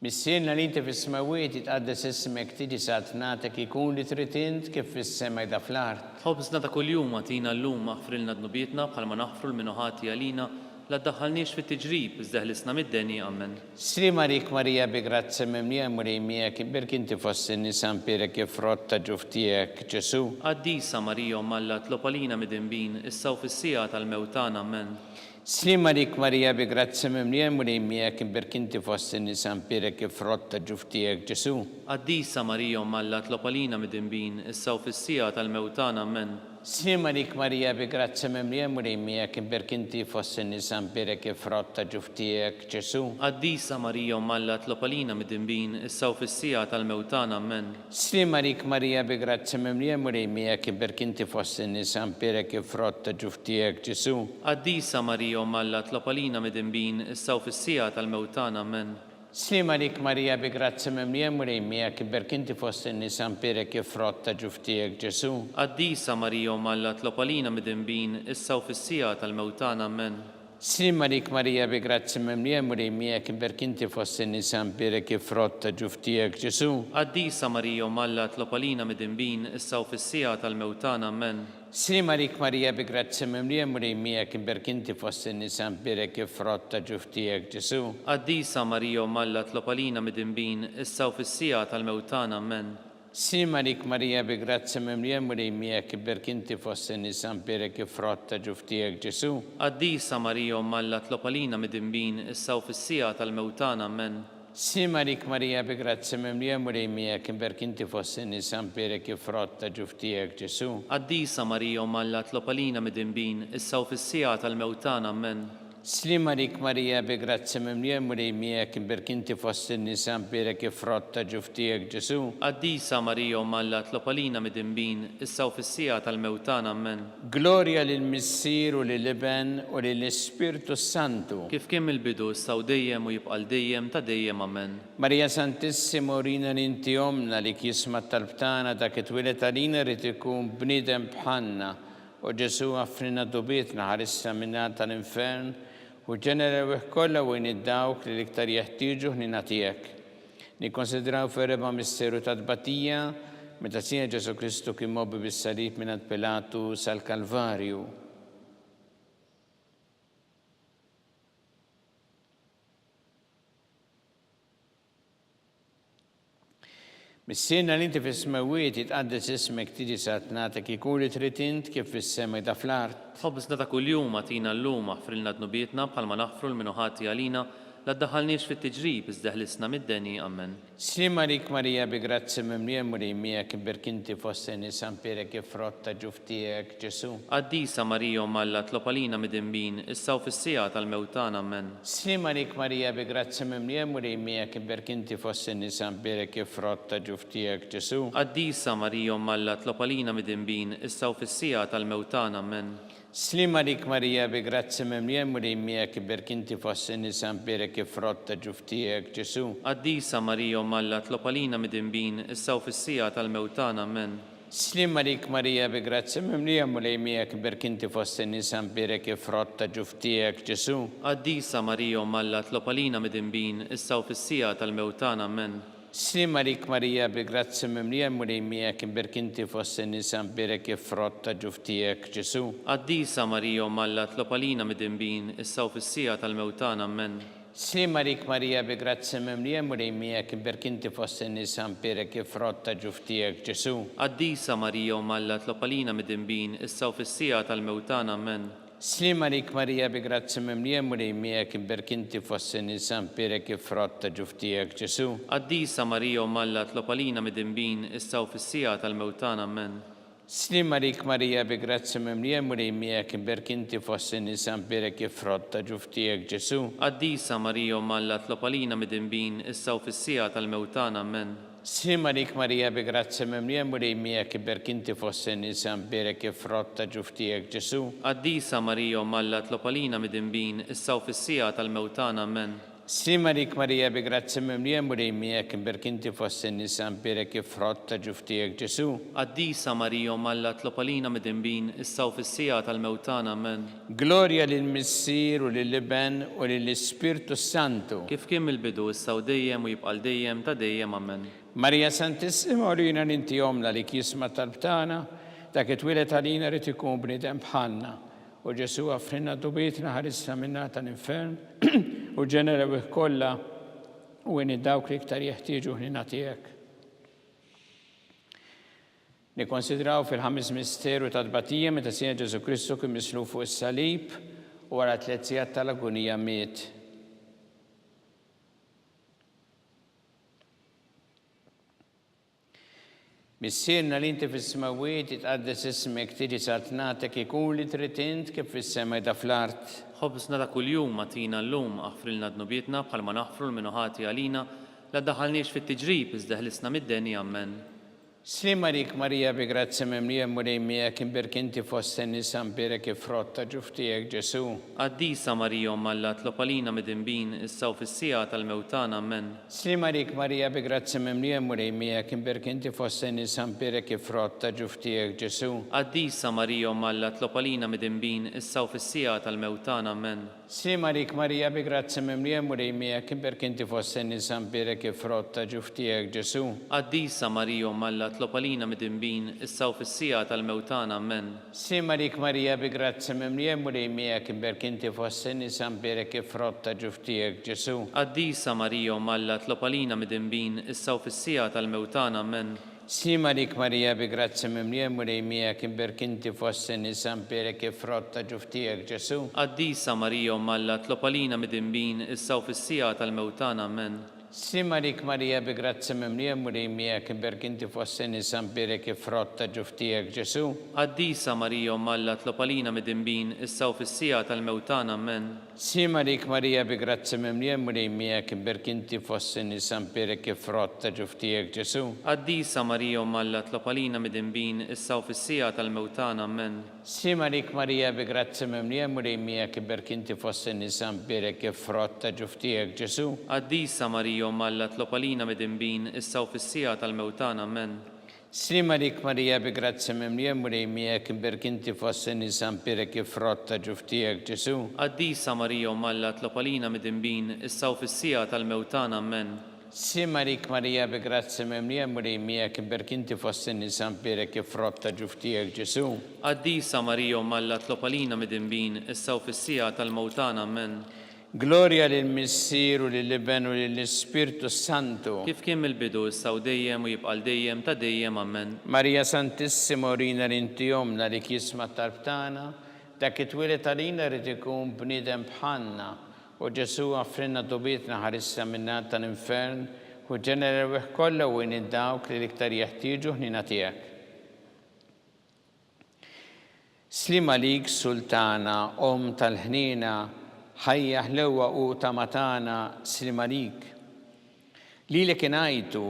G: Mis-siena li inti fis-smawiet jitqaddes ismek tiġi satnatek ikun li tritint kif fis-sema da fl-art.
H: Ħobżna ta' kuljum għatina llum aħfrilna dnubietna bħalma naħfru l-minuħati għalina la ddaħħalniex fit-tiġrib iżdeħlisna mid-deni ammen.
G: Sima lik Marija bi grazzi mimlija murijmija kien birkinti fost nisam birek ifrotta ġuftijek Ġesu.
H: Addisa Marija malla tlopalina mid-imbin issaw fis-sija tal-mewtan ammen.
G: Sima lik Marija bi grazzi mimlija murijmija kien birkinti fost nisam birek ifrotta ġuftijek Ġesu.
H: Addisa Marija malla tlopalina mid-imbin issaw fis-sija tal-mewtan ammen.
G: Sima lik Marija bi grazzi mimlija murijmija kien birkinti fost nisam birek ifrotta ġuftijek Ġesu.
H: Addisa Marija malla tlopalina mid-imbin issaw fis-sija tal-mewtan ammen.
G: Sima lik Marija bi grazzi mimlija murijmija kien birkinti fost nisam birek ifrotta ġuftijek Ġesu.
H: Addisa Marija malla tlopalina mid-imbin issaw fis-sija tal-mewtan ammen.
G: Sima lik Marija bi grazzi mimlija murijmija kien birkinti fost nisam birek ifrotta ġuftijek Ġesu.
H: Addisa Marija malla tlopalina mid-imbin issaw fis-sija tal-mewtan ammen.
G: Sima lik Marija bi grazzi mimlija murijmija kien birkinti fost nisam birek ifrotta ġuftijek Ġesu.
H: Addisa Marija malla tlopalina mid-imbin issaw fis-sija tal-mewtan ammen.
G: Sima lik Marija bi grazzi mimlija murijmija kien birkinti fost nisam birek ifrotta ġuftijek Ġesu.
H: Addisa Marija malla tlopalina mid-imbin issaw fis-sija tal-mewtan ammen.
G: Sima lik Marija bi grazzi mimlija murijmija kien birkinti fost nisam birek ifrotta ġuftijek Ġesu.
H: Addisa Marija malla tlopalina mid-imbin issaw fis-sija tal-mewtan ammen.
G: Sima lik Marija bi grazzi mimlija murejmija kim berkinti fossi nisan perek jifrotta ġuftijek Ġesu.
H: Qaddisa Marija u Malla tlopalina mid-dinbin, issa u fis-sija tal-mewtana Amen.
G: Slima lik Marija bi grazzi mimlija murejmija kim berkinti fossi nisan perek jifrotta ġuftijek Ġesu.
H: Qaddisa Marija u Malla tlopalina mid-dinbin, issa u fis-sija tal-mewtana Amen.
G: Gloria lill-Missir u lill-Iben u lill-Ispirtu Santu.
H: Kif kien il-bidu issa u dejjem u jibqal dejjem ta' dejjem Amen.
G: Marija Santissima urina l-inti omna li kisma talbtana ta' kitwilet għalina rrit ikun bnidem bħanna u Ġesu għafrina dubietna ħarissa minna tal-infern u ġenera kolla u id-dawk li liktar jeħtieġu ħnina tijek. Nikonsidraw ferreba misteru ta' tbatija meta sija Ġesu Kristu kien mobbi bis-salib minn Pilatu sal-Kalvarju. Mis-sirna li inti fis-smawiet jitqaddes ismek tiġi satnatek ikun li trid int kif fis-sema da fl-art.
H: Ħobbsna ta' kuljum għatina l-lum aħfrilna d-nubietna bħalma naħfru l-minuħati għalina la ddaħħalniex fit-tiġrib iżdeħlisna mid-deni Amen.
G: Slima lik Marija bi grazzi mimlija murejmija kim berkinti fossi nisan perek jifrotta ġuftijek Ġesu.
H: Qaddisa Marija u Malla tlopalina mid-dinbin, issa u fis-sija tal-mewtana Amen.
G: Slima lik Marija bi grazzi mimlija murejmija kim berkinti fossi nisan perek jifrotta ġuftijek Ġesu.
H: Qaddisa Marija u Malla tlopalina mid-dinbin, issa u fis-sija tal-mewtana Amen.
G: Slima lik Marija bi grazzi mimlija murejmija kim berkinti fossi nisan perek jifrotta ġuftijek Ġesu.
H: Qaddisa Marija u Malla tlopalina mid-dinbin, issa u fis-sija tal-mewtana Amen.
G: Slima lik Marija bi grazzi mimlija murejmija kim berkinti fossi nisan perek jifrotta ġuftijek Ġesu.
H: Qaddisa Marija u Malla tlopalina mid-dinbin, issa u fis-sija tal-mewtana Amen.
G: Slima lik Marija bi grazzi mimlija murejmija kim berkinti fossi nisan perek jifrotta ġuftijek Ġesu.
H: Qaddisa Marija u Malla tlopalina mid-dinbin, issa u fis-sija tal-mewtana Amen.
G: Slima lik Marija bi grazzi mimlija murejmija kim berkinti fossi nisan perek jifrotta ġuftijek Ġesu.
H: Qaddisa Marija u Malla tlopalina mid-dinbin, issa u fis-sija tal-mewtana Amen.
G: Slima lik Marija bi grazzi mimlija murejmija kim berkinti fossi nisan perek jifrotta ġuftijek Ġesu.
H: Qaddisa Marija u Malla tlopalina mid-dinbin, issa u fis-sija tal-mewtana Amen.
G: Slima lik Marija bi grazzi mimlija murejmija kim berkinti fossi nisan perek jifrotta ġuftijek Ġesu.
H: Qaddisa Marija u Malla tlopalina mid-dinbin, issa u fis-sija tal-mewtana Amen.
G: Slima lik Marija bi grazzi mimlija murejmija kim berkinti fossi nisan perek jifrotta ġuftijek Ġesu.
H: Qaddisa Marija u Malla tlopalina mid-dinbin, issa u fis-sija tal-mewtana Amen.
G: Slima lik Marija bi grazzi mimlija murejmija kim berkinti fossi nisan perek jifrotta ġuftijek Ġesu.
H: Qaddisa Marija u Malla tlopalina mid-dinbin, issa u fis-sija tal-mewtana Amen.
G: Gloria lill-Missir u lill-Iben u lill-Ispirtu Santu.
H: Kif kien il-bidu issa u dejjem u jibqal dejjem ta' dejjem Amen.
G: Marija Santissima urina l-inti omna li kisma talbtana ta' kitwilet għalina rrit ikun bnidem bħanna u Ġesu għafrina dubietna ħarissa minna tal-infern u ġenera kolla u id-dawk li iktar jeħtieġu ħnina tijek. Nikonsidraw fil-ħames misteru ta' tbatija meta sija Ġesu Kristu kien mislu fuq is-salib u wara 3 sigħat tal-agonija miet. Mis-sirna li inti fis-smawiet jitqaddes ismek tiġi satnatek ikun li trid int kif fis-sema da fl-art.
H: Ħobbsna ta' kuljum għatina l-lum aħfrilna d-nubietna bħalma naħfru l-minuħati għalina la ddaħħalniex fit-tiġrib iżdeħlisna mid-deni Amen.
G: Slima lik Marija bi grazzi mimlija murejmija kim berkinti fossi nisan perek jifrotta ġuftijek Ġesu.
H: Qaddisa Marija u Malla tlopalina mid-dinbin, issa u fis-sija tal-mewtana Amen.
G: Slima lik Marija bi grazzi mimlija murejmija kim berkinti fossi nisan perek jifrotta ġuftijek Ġesu.
H: Qaddisa Marija u Malla tlopalina mid-dinbin, issa u fis-sija tal-mewtana Amen.
G: Slima lik Marija bi grazzi mimlija murejmija kim berkinti fossi nisan perek jifrotta ġuftijek Ġesu.
H: Qaddisa Marija u Malla tlopalina mid-dinbin, issa u fis-sija tal-mewtana Amen.
G: Slima lik Marija bi grazzi mimlija murejmija kim berkinti fossi nisan perek jifrotta ġuftijek Ġesu.
H: Qaddisa Marija u Malla tlopalina mid-dinbin, issa u fis-sija tal-mewtana Amen.
G: Slima lik Marija bi grazzi mimlija murejmija kim berkinti fossi nisan perek jifrotta ġuftijek Ġesu.
H: Qaddisa Marija u Malla tlopalina mid-dinbin, issa u fis-sija tal-mewtana Amen.
G: Simarik Maria begrazia memlia murimia che berkinti fosse nisampire che frotta ġuftijek Ġesu.
H: Qaddisa Marija Alla tlopalina mid-dinbin issa u fis-sija tal-mewtana ammen.
G: Simarik Maria begrazia memlia murimia che berkinti fosse nisampire che frotta ġuftijek Ġesu.
H: Qaddisa Marija Alla tlopalina mid-dinbin issa u fis-sija tal-mewtana ammen.
G: Simarik Maria begrazia memlia murimia che berkinti fosse nisampire che frotta ġuftijek Ġesu.
H: Qaddisa Marija Alla tlopalina mid-dinbin issa u fis-sija tal-mewtana ammen.
G: Simarik Maria begrazia memlia murimia che berkinti fosse nisampire che frotta ġuftijek Ġesu.
H: Qaddisa Marija Alla tlopalina mid-dinbin issa u fis-sija tal-mewtana ammen.
G: Simarik Maria begrazia memlia murimia che berkinti fosse nisampire che frotta ġuftijek Ġesu.
H: Qaddisa Marija Alla tlopalina mid-dinbin issa u fis-sija tal-mewtana ammen.
G: Gloria lil Missiru lil Ibn u lil Spiritu Santu.
H: Kif kien mill-bidu issa u dejjem u jibqa' dejjem ta' dejjem ammen.
G: Maria Santissima urina rinti jomna li kisma tarbtana, dak it-twilet għalina rrid ikun bniedem bħalna u Ġesu għafrinna dubietna ħarissa minna tal-infern u ġenerew kollha u dawk li l-iktar jeħtieġu ħnina tiegħek. Slima lik Sultana, tal-ħnina, ħajja ħlewa u tamatana slima lik. Lilek ingħajtu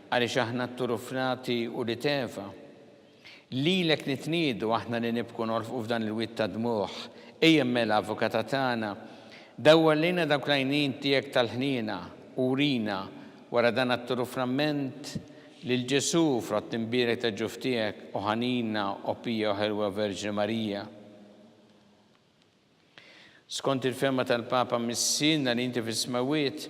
G: għaliex aħna t-turufnati u li tefa. Lilek nitniedu aħna li nibku norfqu f'dan il-witt ta' dmuħ. Ejjem mela avukata tagħna, dawwallina dawk l-għajnien tiegħek tal-ħnina u rina wara dan at-turuframent lil Ġesu frott imbirek ta' ġuftijek u ħanina u pija u ħelwa Verġi Marija. Skont il-fema tal-Papa Missina li inti fis-smawiet,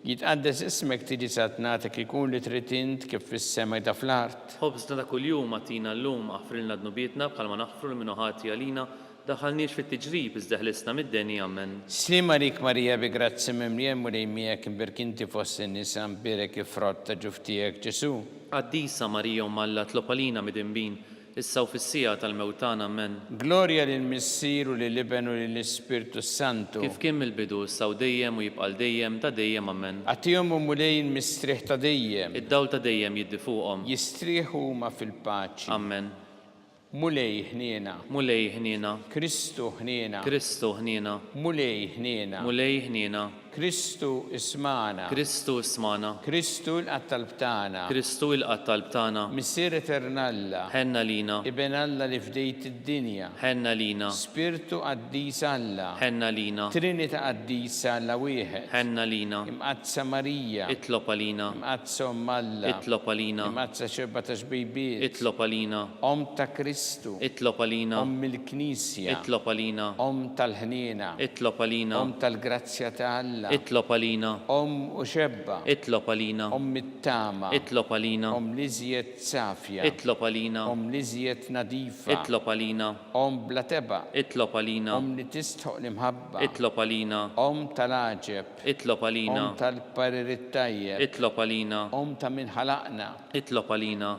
G: jitqaddes ismek tiġi satnatek ikun li tritint kif fis-sema ta' fl-art.
H: Ħobżna ta' kuljum għatina llum aħfrilna dnubietna bħalma naħfru l-minu ħati għalina daħalniex fit-tiġrib iżdeħlisna mid-deni ammen.
G: Simarik Marija begrazzi memlija murimija kim berkinti fossi nisam birek ifrotta ġuftijek Ġesu.
H: Qaddisa Marija Alla tlopalina mid-dinbin issa u fis-sija tal-mewtana ammen.
G: Gloria lil Missiru lil Ibn u lil Spiritu Santu.
H: Kif kien mill-bidu issa u dejjem u jibqa' dejjem ta' dejjem ammen.
G: Għatihom mulejn mistrieħ ta' dejjem.
H: Id-dawl ta' dejjem jiddi fuqhom.
G: Jistrieħu ma fil-paċi.
H: Ammen.
G: Mulej ħniena.
H: Mulej ħniena.
G: Kristu ħniena.
H: Kristu ħniena.
G: Mulej ħniena.
H: Mulej ħniena.
G: Kristu ismana.
H: Kristu ismana.
G: Kristu l-qattalb tagħna.
H: Kristu l-qattalb tagħna.
G: Missier eternalla.
H: Ħenna lina.
G: Ibn Alla li fdejt id-dinja.
H: Ħenna lina.
G: Spiritu qaddis Alla.
H: Ħenna lina.
G: Trinita qaddisa Alla wieħed.
H: Ħenna lina.
G: Imqazza Marija.
H: Itlob għalina.
G: Imqazza Alla.
H: Itlob għalina.
G: Imqazza xebba ta' xbejbiet.
H: Itlob għalina.
G: Ta' Kristu.
H: Itlob għalina.
G: Il-Knisja.
H: Itlob għalina.
G: Tal-ħniena.
H: Itlob għalina.
G: Tal-grazzja ta' Alla.
H: Itlob għalina.
G: U xebba.
H: Itlob għalina.
G: It-tama.
H: Itlob għalina.
G: Liżjed safja.
H: Itlob għalina.
G: Liżjed nadifa.
H: Itlob għalina.
G: Bla teba.
H: Itlob għalina.
G: Li tistħoq l-imħabba.
H: Itlob għalina.
G: Tal-aġeb.
H: Itlob għalina.
G: Tal-parir it-tajjeb.
H: Itlob għalina.
G: Ta' min ħalaqna.
H: Itlob għalina.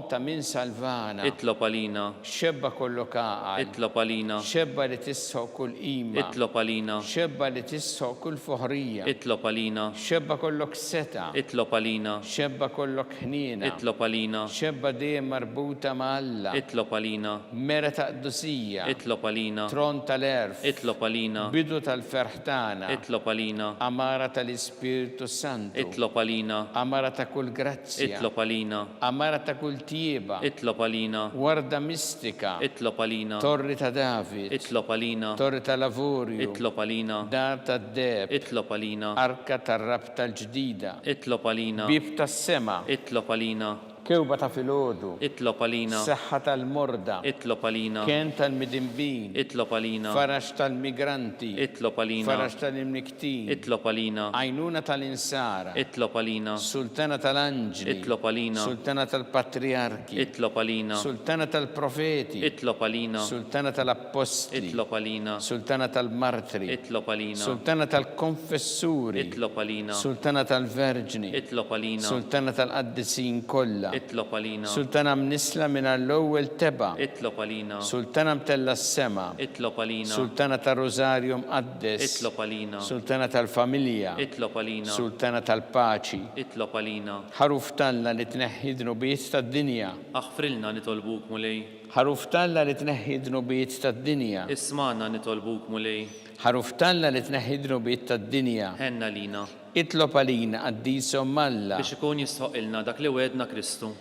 G: Ta' min salvana.
H: Itlob għalina.
G: Xebba kollu kaqal.
H: Itlob għalina.
G: Xebba li tistħoq kull qima.
H: Itlob għalina.
G: Xebba li tistħoq kull foħrija.
H: Itlob għalina.
G: Xebba kollok seta.
H: Itlob għalina.
G: Xebba kollok ħniena.
H: Itlob għalina.
G: Xebba dejjem marbuta ma' Alla.
H: Itlob għalina.
G: Mera ta' qdusija.
H: Itlob għalina.
G: Tron tal-erf.
H: Itlob għalina.
G: Bidu tal-ferħ tagħna.
H: Itlob għalina.
G: Amara tal-Ispiritu Santu.
H: Itlob għalina.
G: Amara ta' kull grazzja.
H: Itlob għalina.
G: Amara ta' kull tieba.
H: Itlob għalina.
G: Warda mistika.
H: Itlob għalina.
G: Torri ta' David.
H: Itlob għalina.
G: Torri ta' Lavorju.
H: Itlob għalina.
G: Dar ta' Deb.
H: Itlob għalina.
G: Arka tar-rab tal-ġdida.
H: Itlob għalina.
G: Bib tas-sema.
H: Itlob għalina.
G: Kewba ta' filgħodu.
H: Itlob għalina.
G: Seħħa tal-morda.
H: Itlob għalina.
G: Kien tal-midinbin.
H: Itlob għalina.
G: Farax tal-migranti.
H: Itlob għalina.
G: Farax tal-imniktin.
H: Itlob għalina.
G: Għajnuna tal-insara.
H: Itlob għalina.
G: Sultana tal-anġli.
H: Itlob għalina.
G: Sultana tal-patriarki.
H: Itlob għalina.
G: Sultana tal-profeti.
H: Itlob għalina.
G: Sultana tal-apostli.
H: Itlob għalina.
G: Sultana tal-martri.
H: Itlob għalina.
G: Sultana tal-konfessuri.
H: Itlob għalina.
G: Sultana tal-verġni.
H: Itlob għalina.
G: Sultana tal-qaddisin kollha.
H: Itlob għalina.
G: Sultana mnisla minn l-ewwel teba.
H: Itlob għalina.
G: Sultana mtella s-sema.
H: Itlob għalina.
G: Sultana tar-Rożarju mqaddes.
H: Itlob għalina.
G: Sultana tal-familja.
H: Itlob għalina.
G: Sultana tal-paċi.
H: Itlob għalina.
G: Ħaruf talla li tneħħi dnubiet tad-dinja.
H: Aħfrilna nitolbuk mulej.
G: Ħaruf talla li tneħħi dnubiet tad-dinja.
H: Ismana nitolbuk mulej.
G: Ħaruf talla li tneħħi dnubiet tad-dinja.
H: Ħenna lina.
G: Itlob għalina qaddisom Alla.
H: Biex ikun jistħoqilna dak li wedna Kristu.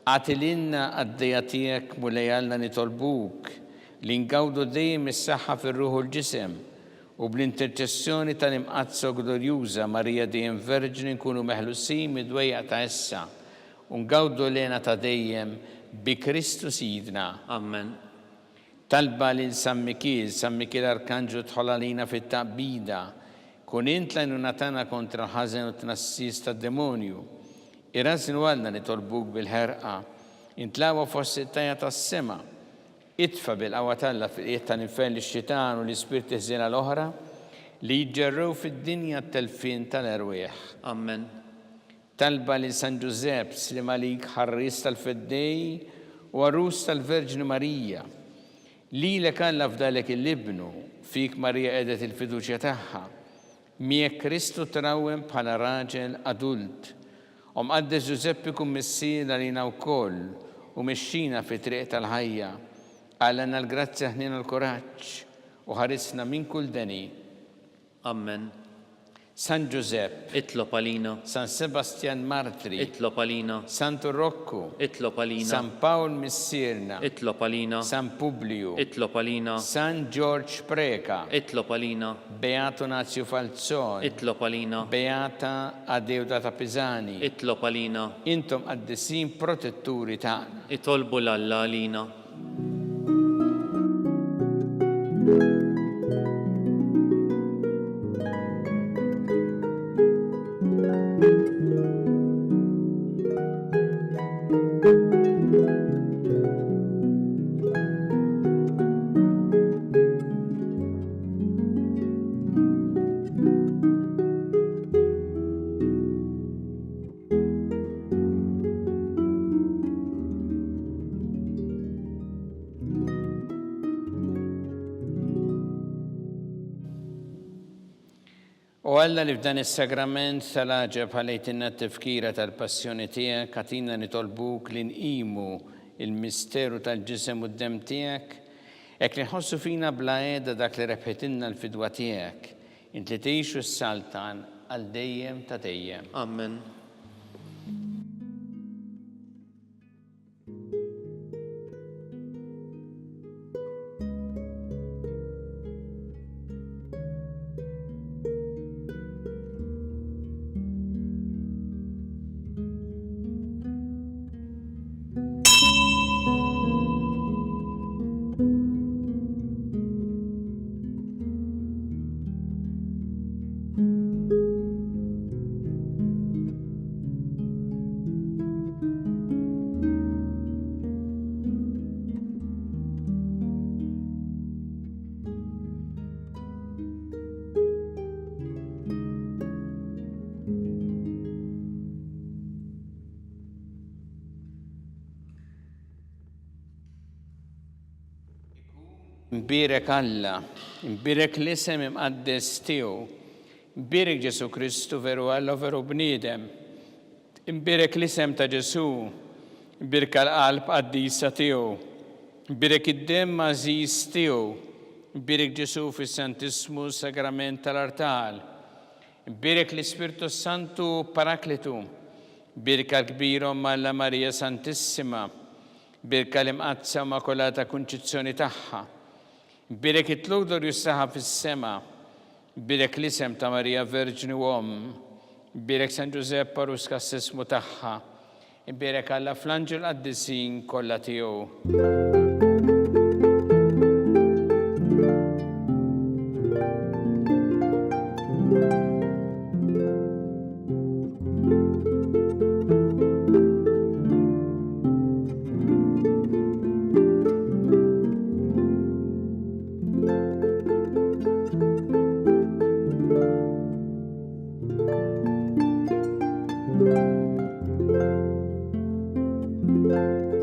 G: Għatilinna għaddejja tiegħek mulej Alla nitolbuk li ngawdu dejjem is-saħħa fir-ruħ u l-ġisem u bl-interċessjoni tal-imqazzo glorjuża Marija dejjem Verġni nkunu meħlusin mid-dwejja ta' issa u ngawdu lena ta' dejjem bi Kristu Sidna.
H: Amen.
G: Talba lil San Mikil Arkanġu tħoll għalina fit-taqbida, kun int l-għajnuna tagħna kontra ħażen u tnassis tad-demonju. Irrażnu għalna nitolbuk bil-ħerqa, intlawa fost it-tajja tas-sema, itfa bil-qawwa talla fil-qiegħ tal-infern lix-xitan u l-ispirti ħżiena l-oħra li jġerrew fid-dinja t-telfin tal-erwieħ.
H: Amen.
G: Talba lil San Ġusepp slim għalik ħarris tal-feddej u għarrus tal-Verġni Marija. Lilek Alla fdalek il-libnu, fik Marija qiegħdet il-fiduċja tagħha. Miegħek Kristu trawwem bħala raġel adult. Mqaddes Ġuseppi kun missier għalina wkoll u mexxina fi triq tal-ħajja. Għalna l-grazzja ħnina l-kuraġġ u ħarisna minn kull deni.
H: Amen.
G: San Giuseppe,
H: Itlob għalina.
G: San Sebastian Martri,
H: Itlob għalina.
G: Santo Rocco,
H: Itlob għalina.
G: San Paul Missirna,
H: Itlob għalina.
G: San Publio,
H: Itlob għalina.
G: San George Preka,
H: Itlob għalina.
G: Beato Nazio Falzon,
H: Itlob għalina.
G: Beata Adeuda Pisani.
H: Itlob għalina.
G: Intom għaddesin protetturi tagħna.
H: Itolbu l-Alla għalina.
G: U Alla li f'dan is-sagrament tal-aġeb ħalejtinna t-tifkira tal-passjoni tiegħek għatina nitolbuk li nqimu il-misteru tal-ġisem u d-dem tiegħek, hekk li nħossu fina bla qiegħda dak li rebħetilna l-fidwa tiegħek, int li tgħixu s-saltan għal dejjem ta' dejjem.
H: Amen.
G: Imbirek Alla, imbirek l-isem imqaddes tiegħu, imbirek Ġesu Kristu veru Alla u veru bniedem, imbirek l-isem ta' Ġesu, imbirek l-qalb qaddisa tiegħu, imbirek id-dem għażiż tiegħu, imbirek Ġesu fis-Santismu Sagrament tal-Artal, imbirek l-Ispirtu Santu Parakletu, imbirek l-kbirhom Alla Marija Santissima, imbirek l-imqazza Immakolata Kunċizzjoni tagħha. Birek it-tlugdor jussaħa fis-sema, birek l-isem ta' Marija Verġni u birek San Giuseppe Parus kassismu tagħha, birek Alla fl-anġel qaddisin kollha tiegħu.
F: tagħkom.